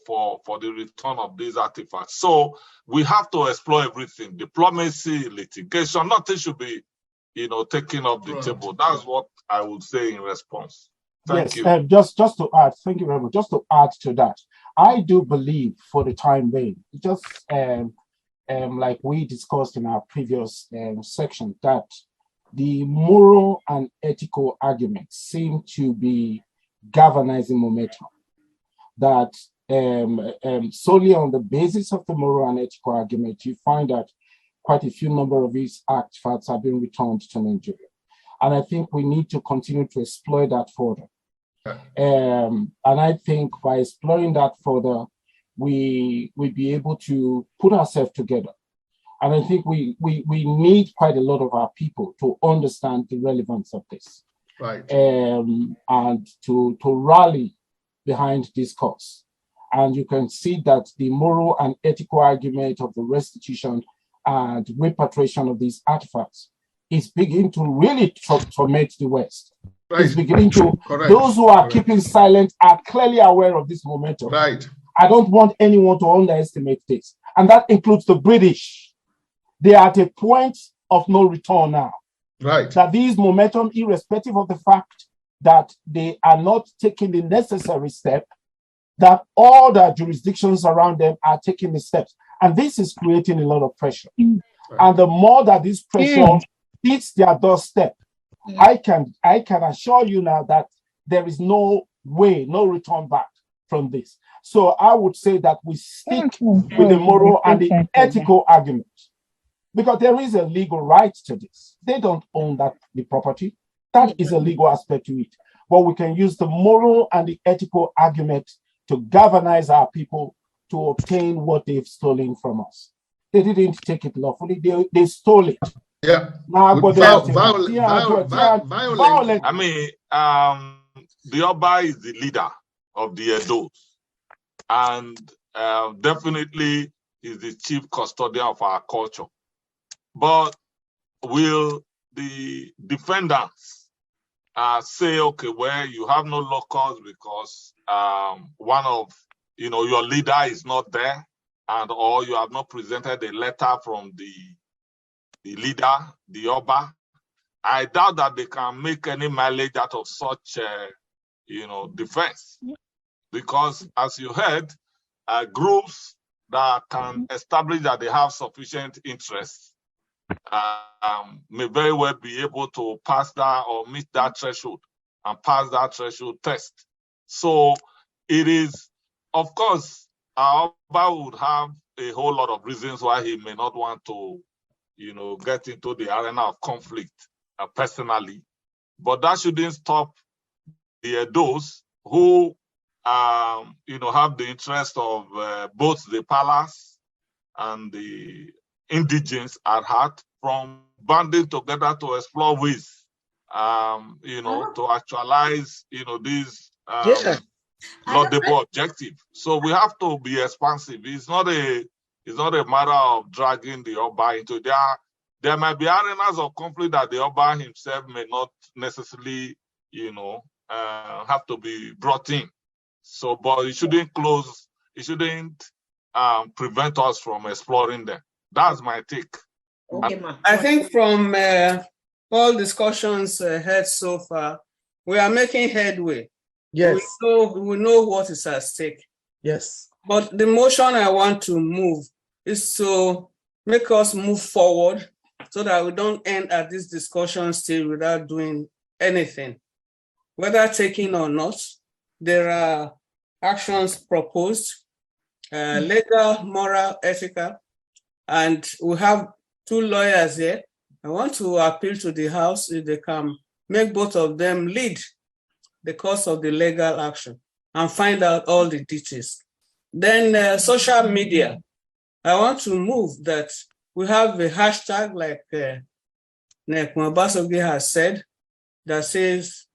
for the return of these artifacts. So we have to explore everything: diplomacy, litigation. Nothing should be, taken off the table. That's what I would say in response. Thank you. Just to add, thank you very much. Just to add to that, I do believe, for the time being, just like we discussed in our previous section, that the moral and ethical arguments seem to be galvanizing momentum. That solely on the basis of the moral and ethical argument, you find that quite a few number of these artifacts have been returned to Nigeria. And I think we need to continue to explore that further. And I think by exploring that further, we'll be able to put ourselves together. And I think we need quite a lot of our people to understand the relevance of this. Right. And to rally behind this cause. And you can see that the moral and ethical argument of the restitution and repatriation of these artifacts is beginning to really torment the West. Right. It's beginning to, Correct. Those who are keeping silent are clearly aware of this momentum. Right. I don't want anyone to underestimate this. And that includes the British. They are at a point of no return now. Right. That these momentum, irrespective of the fact that they are not taking the necessary step, that all the jurisdictions around them are taking the steps. And this is creating a lot of pressure. Right. And the more that this pressure hits their doorstep, I can assure you now that there is no way, no return back from this. So I would say that we stick with the moral and the ethical argument, because there is a legal right to this. They don't own the property. That is a legal aspect to it. But we can use the moral and the ethical argument to galvanize our people to obtain what they've stolen from us. They didn't take it lawfully. They stole it. Yeah. Violent. I mean, the Oba is the leader of the Edos, and definitely is the chief custodian of our culture. But will the defendants say, okay, well, you have no locals because one of your leader is not there, and or you have not presented a letter from the leader, the Oba? I doubt that they can make any mileage out of such, defense, because as you heard, groups that can establish that they have sufficient interest may very well be able to pass that or meet that threshold and pass that threshold test. So it is, of course, our Oba would have a whole lot of reasons why he may not want to, get into the arena of conflict personally, but that shouldn't stop those who, have the interest of both the palace and the indigenes at heart from banding together to explore ways, to actualize, these laudable objective. So we have to be expansive. It's not a matter of dragging the Oba into there might be arenas of conflict that the Oba himself may not necessarily, have to be brought in. So, but it shouldn't prevent us from exploring them. That's my take. Okay, I think from all discussions had so far, we are making headway. Yes. We know what is at stake. Yes. But the motion I want to move is to make us move forward so that we don't end at this discussion stage without doing anything. Whether taking or not, there are actions proposed, legal, moral, ethical, and we have two lawyers here. I want to appeal to the House if they can make both of them lead the course of the legal action and find out all the details. Then social media. I want to move that we have a hashtag like Nekma Basogi has said that says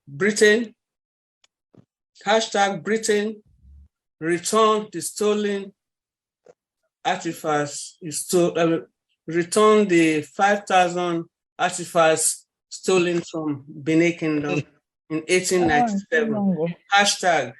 Britain, hashtag Britain, return the stolen artifacts, return the 5,000 artifacts stolen from Benin Kingdom in 1897. Hashtag.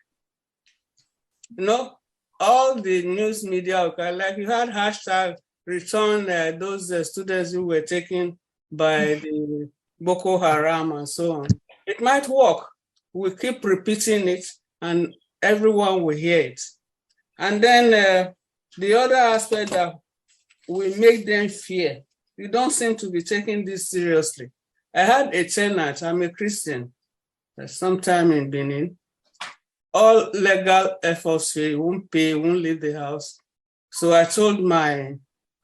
All the news media, like you had hashtag return those students who were taken by the Boko Haram and so on. It might work. We keep repeating it and everyone will hear it. And then the other aspect that we make them fear. You don't seem to be taking this seriously. I had a tenant, I'm a Christian, sometime in Benin. All legal efforts here, he won't pay, he won't leave the house. So I told my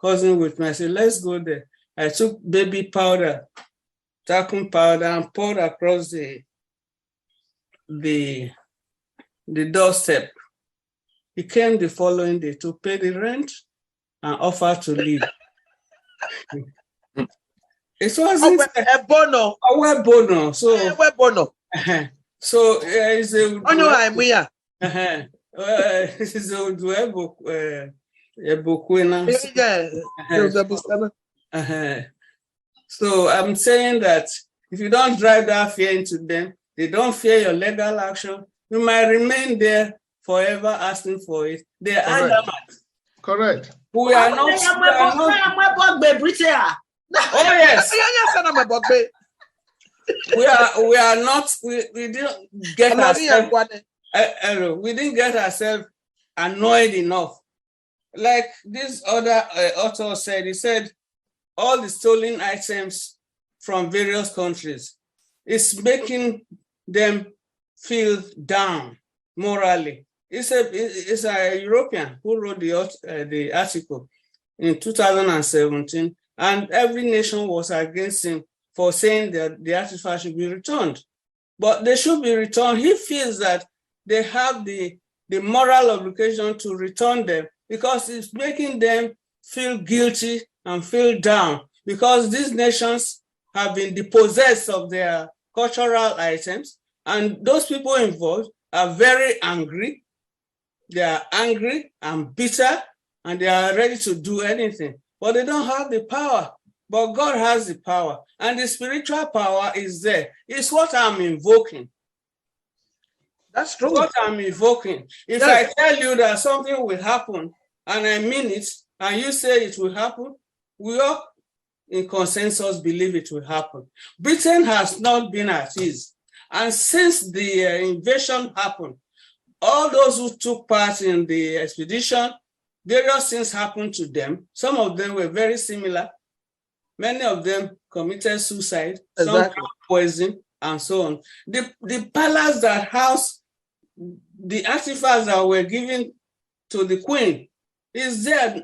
cousin with me, I said, let's go there. I took baby powder, talcum powder, and poured across the doorstep. He came the following day to pay the rent and offer to leave. It wasn't a bono. A bono. So a bono. So it's a So I'm saying that if you don't drive that fear into them, they don't fear your legal action, you might remain there forever asking for it. They are adamant. Correct. We are not. Oh yes. we are not. We didn't get ourselves. We didn't get ourselves annoyed enough. Like this other author said, he said all the stolen items from various countries is making them feel down morally. It's a European who wrote the article in 2017, and every nation was against him for saying that the artifacts should be returned. But they should be returned. He feels that they have the moral obligation to return them because it's making them feel guilty and feel down because these nations have been dispossessed of their cultural items, and those people involved are very angry. They are angry and bitter, and they are ready to do anything, but they don't have the power. But God has the power, and the spiritual power is there. It's what I'm invoking. That's true. What I'm invoking. If I tell you that something will happen, and I mean it, and you say it will happen, we all in consensus believe it will happen. Britain has not been at ease. And since the invasion happened, all those who took part in the expedition, various things happened to them. Some of them were very similar. Many of them committed suicide, some poison, and so on. The palace that housed the artifacts that were given to the queen is there.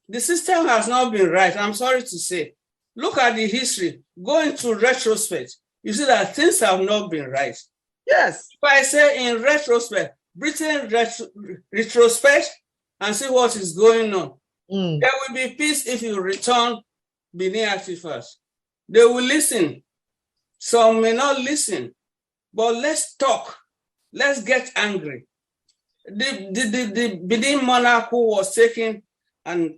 The system has not been right, I'm sorry to say. Look at the history. Go into retrospect. You see that things have not been right. Yes. If I say in retrospect, Britain retrospect and see what is going on. There will be peace if you return Benin artifacts. They will listen. Some may not listen, but let's talk. Let's get angry. The Benin monarch who was taken and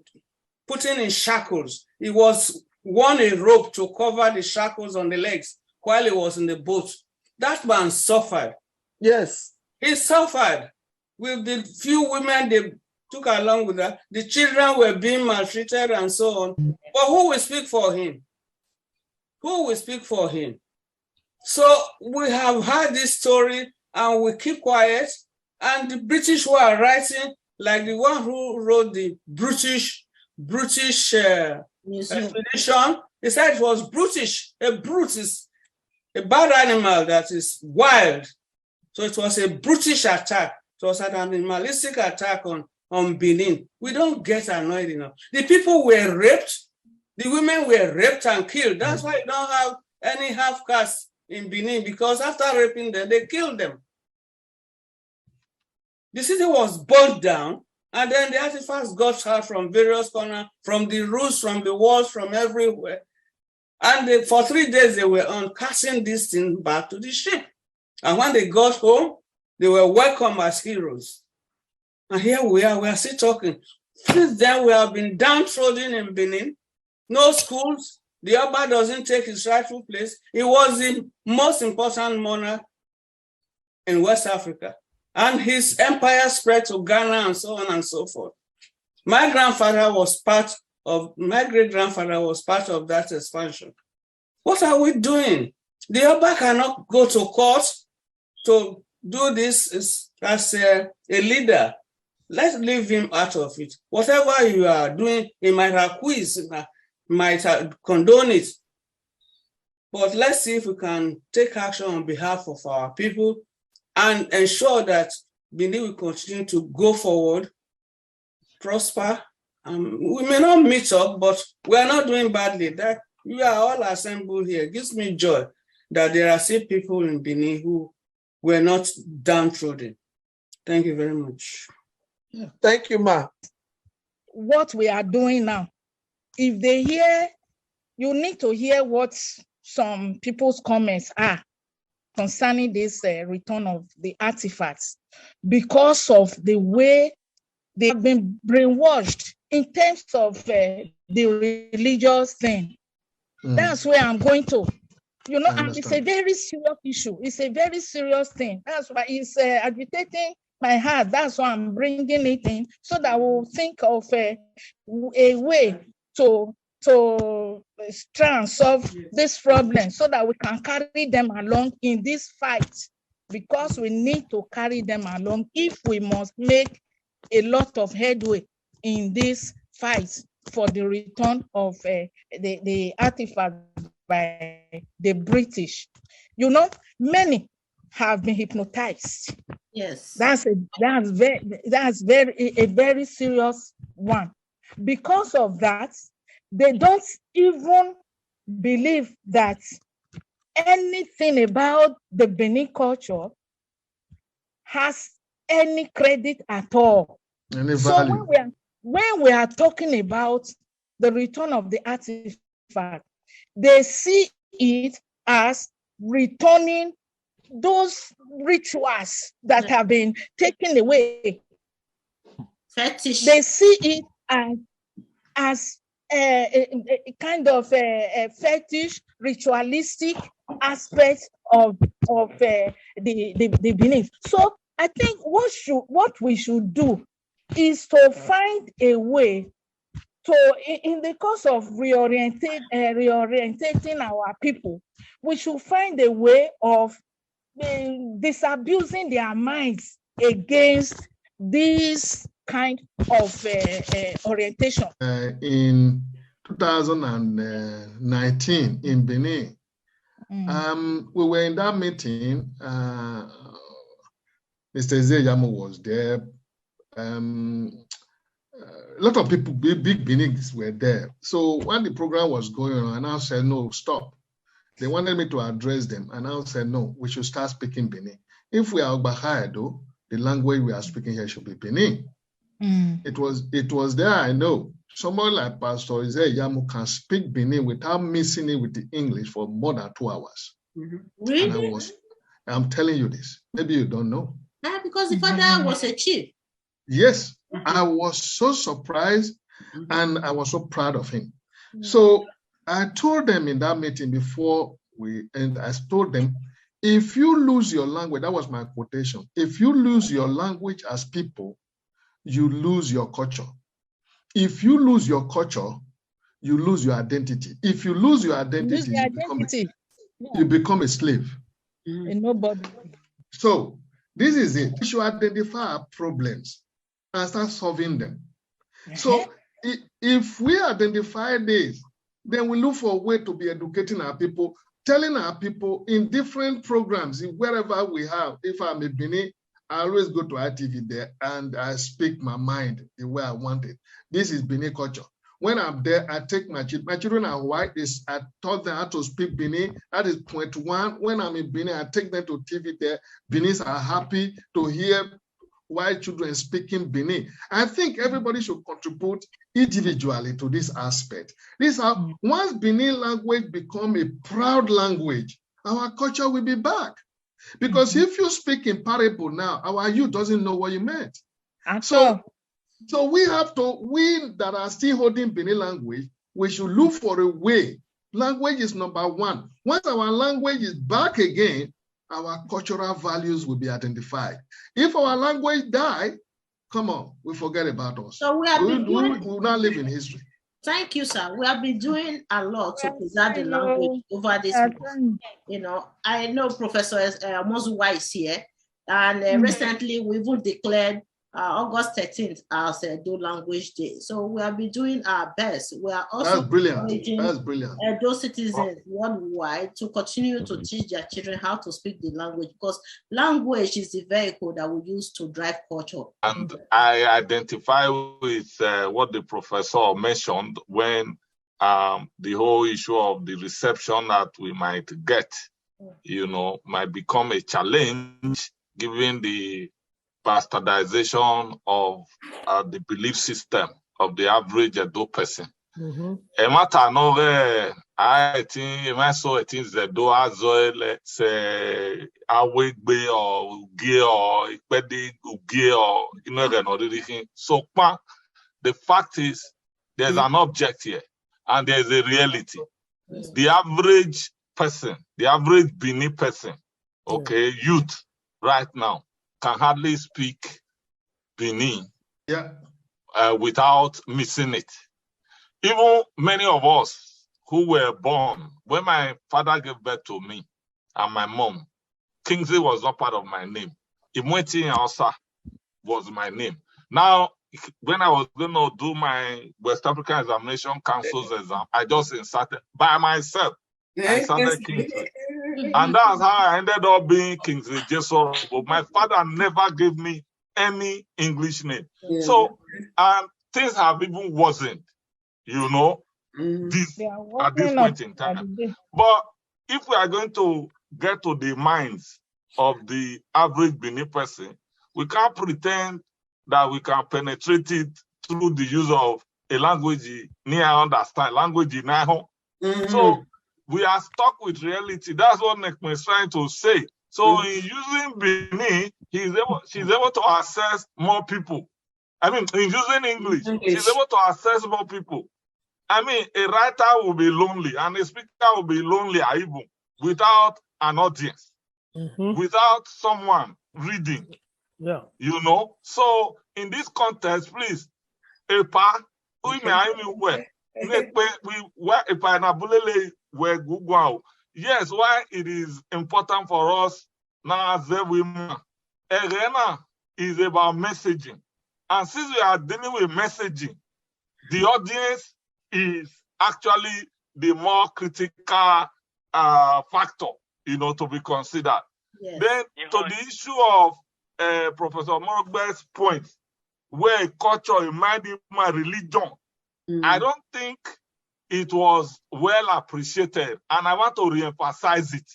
putting in shackles, he was worn a rope to cover the shackles on the legs while he was in the boat. That man suffered. Yes. He suffered with the few women they took along with that. The children were being maltreated and so on. But who will speak for him? Who will speak for him? So we have heard this story and we keep quiet. And the British who are writing, like the one who wrote the British expedition, he said it was brutish. A brute is a bad animal that is wild. So it was a brutish attack. It was an animalistic attack on Benin. We don't get annoyed enough. The people were raped. The women were raped and killed. That's why you don't have any half-castes in Benin, because after raping them, they killed them. The city was burnt down, and then the artifacts got out from various corners, from the roofs, from the walls, from everywhere. And for 3 days, they were on casting this thing back to the ship. And when they got home, they were welcomed as heroes. And here we are still talking. Since then, we have been downtrodden in Benin. No schools. The Oba doesn't take his rightful place. He was the most important monarch in West Africa. And his empire spread to Ghana and so on and so forth. My great-grandfather was part of that expansion. What are we doing? The Oba cannot go to court to do this as a leader. Let's leave him out of it. Whatever you are doing, he might acquiesce, might condone it. But let's see if we can take action on behalf of our people and ensure that Benin will continue to go forward, prosper. We may not meet up, but we are not doing badly. That we are all assembled here. It gives me joy that there are still people in Benin who were not downtrodden. Thank you very much. Thank you, Ma. What we are doing now, if they hear, you need to hear what some people's comments are concerning this return of the artifacts, because of the way they have been brainwashed in terms of the religious thing. That's where I'm going to. You know, and it's a very serious issue. It's a very serious thing. That's why it's agitating my heart. That's why I'm bringing it in, so that we'll think of a way to try and solve this problem, so that we can carry them along in this fight, because we need to carry them along if we must make a lot of headway in this fight for the return of the artifact by the British. You know, many have been hypnotized. Yes. That's a very serious one. Because of that, they don't even believe that anything about the Benin culture has any credit at all. Any so value. when we are talking about the return of the artifact, they see it as returning those rituals that have been taken away. Fetish. They see it as a kind of a fetish, ritualistic aspect of the belief. So I think what we should do is to find a way to, in the course of reorientating our people, we should find a way of disabusing their minds against this kind of orientation. In 2019 in Benin, we were in that meeting. Mr. Zeyamu was there. A lot of people, big Benins were there. So when the program was going on, I said, no, stop. They wanted me to address them. And I said, no, we should start speaking Benin. If we are Bahaido, the language we are speaking here should be Benin. It was there, I know. Someone like Pastor Isaiah Yamu can speak Benin without mixing it with the English for more than 2 hours. Really? And I'm telling you this. Maybe you don't know. Because the father was a chief. Yes, I was so surprised and I was so proud of him. So I told them in that meeting before I told them, if you lose your language, that was my quotation. If you lose your language as people, you lose your culture. If you lose your culture, you lose your identity. If you lose your identity, you become a slave. Nobody. So this is it. We should identify our problems and start solving them. So if we identify this, then we look for a way to be educating our people, telling our people in different programs, wherever we have. If I'm a Benin, I always go to ITV there and I speak my mind the way I want it. This is Benin culture. When I'm there, I take my children. My children are white. I taught them how to speak Benin. That is point one. When I'm in Benin, I take them to TV there. Benis are happy to hear white children speaking Benin. I think everybody should contribute individually to this aspect. Once Benin language become a proud language, our culture will be back. Because if you speak in parable now, our youth doesn't know what you meant. So we that are still holding Benin language, we should look for a way. Language is number one. Once our language is back again, our cultural values will be identified. If our language die, come on, we forget about us. So we will not live in history. Thank you, sir. We have been doing a lot to preserve the language over this month. You know, I know Professor Mozuwa is here, and recently we even declared August 13th as Edo Language Day. So we have been doing our best. We are also encouraging Edo citizens worldwide to continue to teach their children how to speak the language, because language is the vehicle that we use to drive culture. And I identify with what the professor mentioned when the whole issue of the reception that we might get, might become a challenge given the bastardization of the belief system of the average Edo person. I think Zedo Azoele se awegbe or uge or ikpedi uge or so the fact is there's an object here and there's a reality. the average person, the average Benin person, okay, youth right now can hardly speak Benin without missing it. Even many of us who were born, when my father gave birth to me and my mom, Kingsley was not part of my name. Imweti Hausa was my name. Now, when I was going to do my West African Examination Council's exam, I just inserted by myself. I inserted Kingsley. And that's how I ended up being Kingsley Jesoro. But my father never gave me any English name. So things have even worsened, you know, at this point in time. But if we are going to get to the minds of the average Benin person, we can't pretend that we can penetrate it through the use of a language near understand, language in So we are stuck with reality. That's what Nekme is trying to say. So in using Benin, she's able to access more people. I mean, in using English, she's able to access more people. I mean, a writer will be lonely and a speaker will be lonely even without an audience, without someone reading. You know, so in this context, please, Epa, yes, why it is important for us now as a women. Arena is about messaging. And since we are dealing with messaging, the audience is actually the more critical factor, you know, to be considered. Yes. Then to the issue of Professor Morogbe's point, where culture reminded my religion, I don't think it was well appreciated, and I want to re-emphasize it.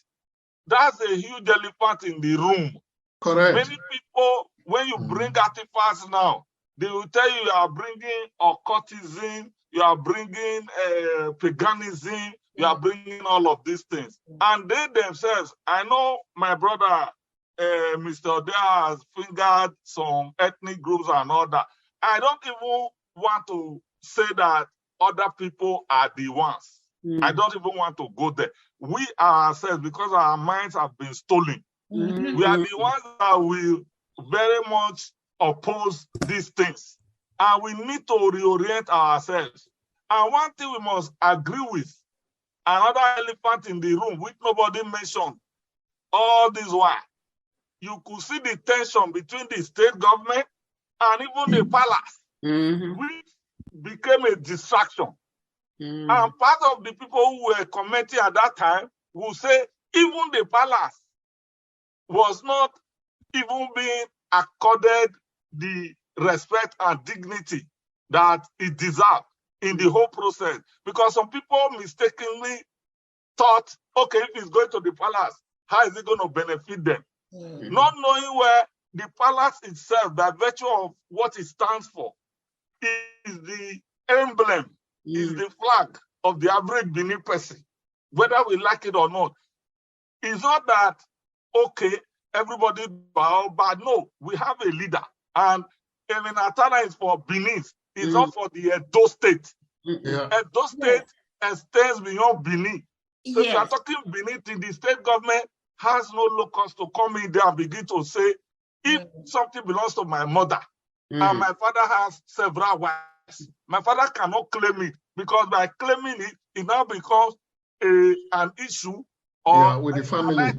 That's a huge elephant in the room. Correct. Many people, when you bring artifacts now, they will tell you are bringing occultism, you are bringing paganism, you are bringing all of these things. And they themselves, I know my brother, Mr. Odea has fingered some ethnic groups and all that. I don't even want to say that other people are the ones. I don't even want to go there. We ourselves, because our minds have been stolen, we are the ones that will very much oppose these things. And we need to reorient ourselves. And one thing we must agree with, another elephant in the room, which nobody mentioned all this while, you could see the tension between the state government and even the palace, which became a distraction. And part of the people who were commenting at that time will say even the palace was not even being accorded the respect and dignity that it deserved in the whole process. Because some people mistakenly thought, okay, if it's going to the palace, how is it going to benefit them? Not knowing where the palace itself, by virtue of what it stands for, is the emblem, is the flag of the average Benin person, whether we like it or not. It's not that, okay, everybody bow, but no, we have a leader. And Eminatana is for Benin, it's not for the Edo State. Edo State extends beyond Benin. So if you are talking Benin, the state government has no locus to come in there and begin to say, if something belongs to my mother, and my father has several wives, my father cannot claim it, because by claiming it, it now becomes an issue or with the family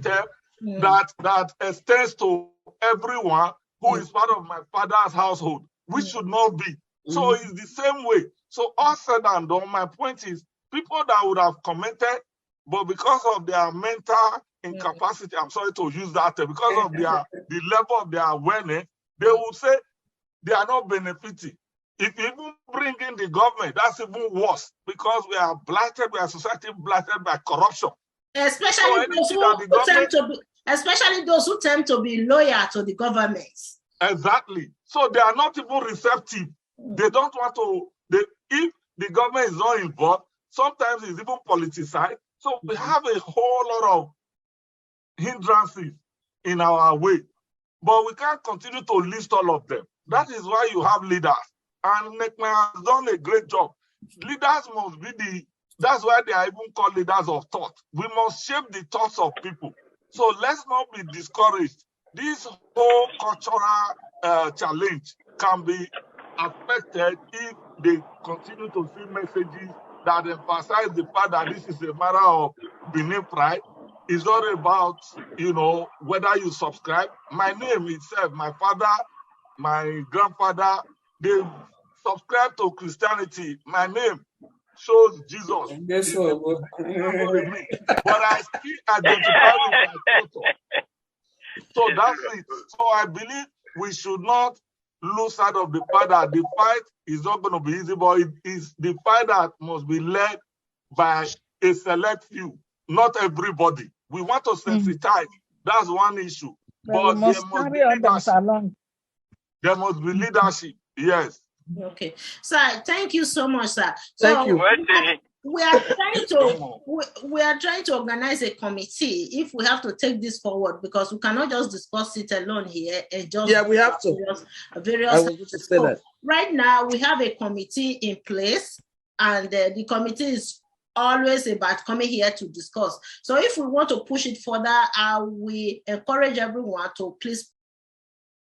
that extends to everyone who is part of my father's household, which should not be. So it's the same way. So all said and done, my point is, people that would have commented, but because of their mental incapacity, I'm sorry to use that term, because of the level of their awareness, they will say they are not benefiting. If you even bring in the government, that's even worse, because we are blighted, we are society blighted by corruption. Especially those who tend to be loyal to the government. Exactly. So they are not even receptive. They don't want to, if the government is not involved, sometimes it's even politicized. So we have a whole lot of hindrances in our way. But we can't continue to list all of them. That is why you have leaders. And Nekma has done a great job. Leaders must be the That's why they are even called leaders of thought. We must shape the thoughts of people. So let's not be discouraged. This whole cultural challenge can be affected if they continue to see messages that emphasize the fact that this is a matter of Benin pride. It's not about, whether you subscribe. My name itself, my father, my grandfather, they subscribe to Christianity. My name shows Jesus. But I still identify with my culture. So that's it. So I believe we should not lose sight of the fact that the fight is not going to be easy, but it is the fight that must be led by a select few, not everybody. We want to sensitize. That's one issue. But there must be leadership. There must be leadership. Yes. Okay. Sir, thank you so much, sir. Thank you. We are trying to organize a committee if we have to take this forward, because we cannot just discuss it alone here and just we have to various right now we have a committee in place, and the committee is always about coming here to discuss. So if we want to push it further, we encourage everyone to please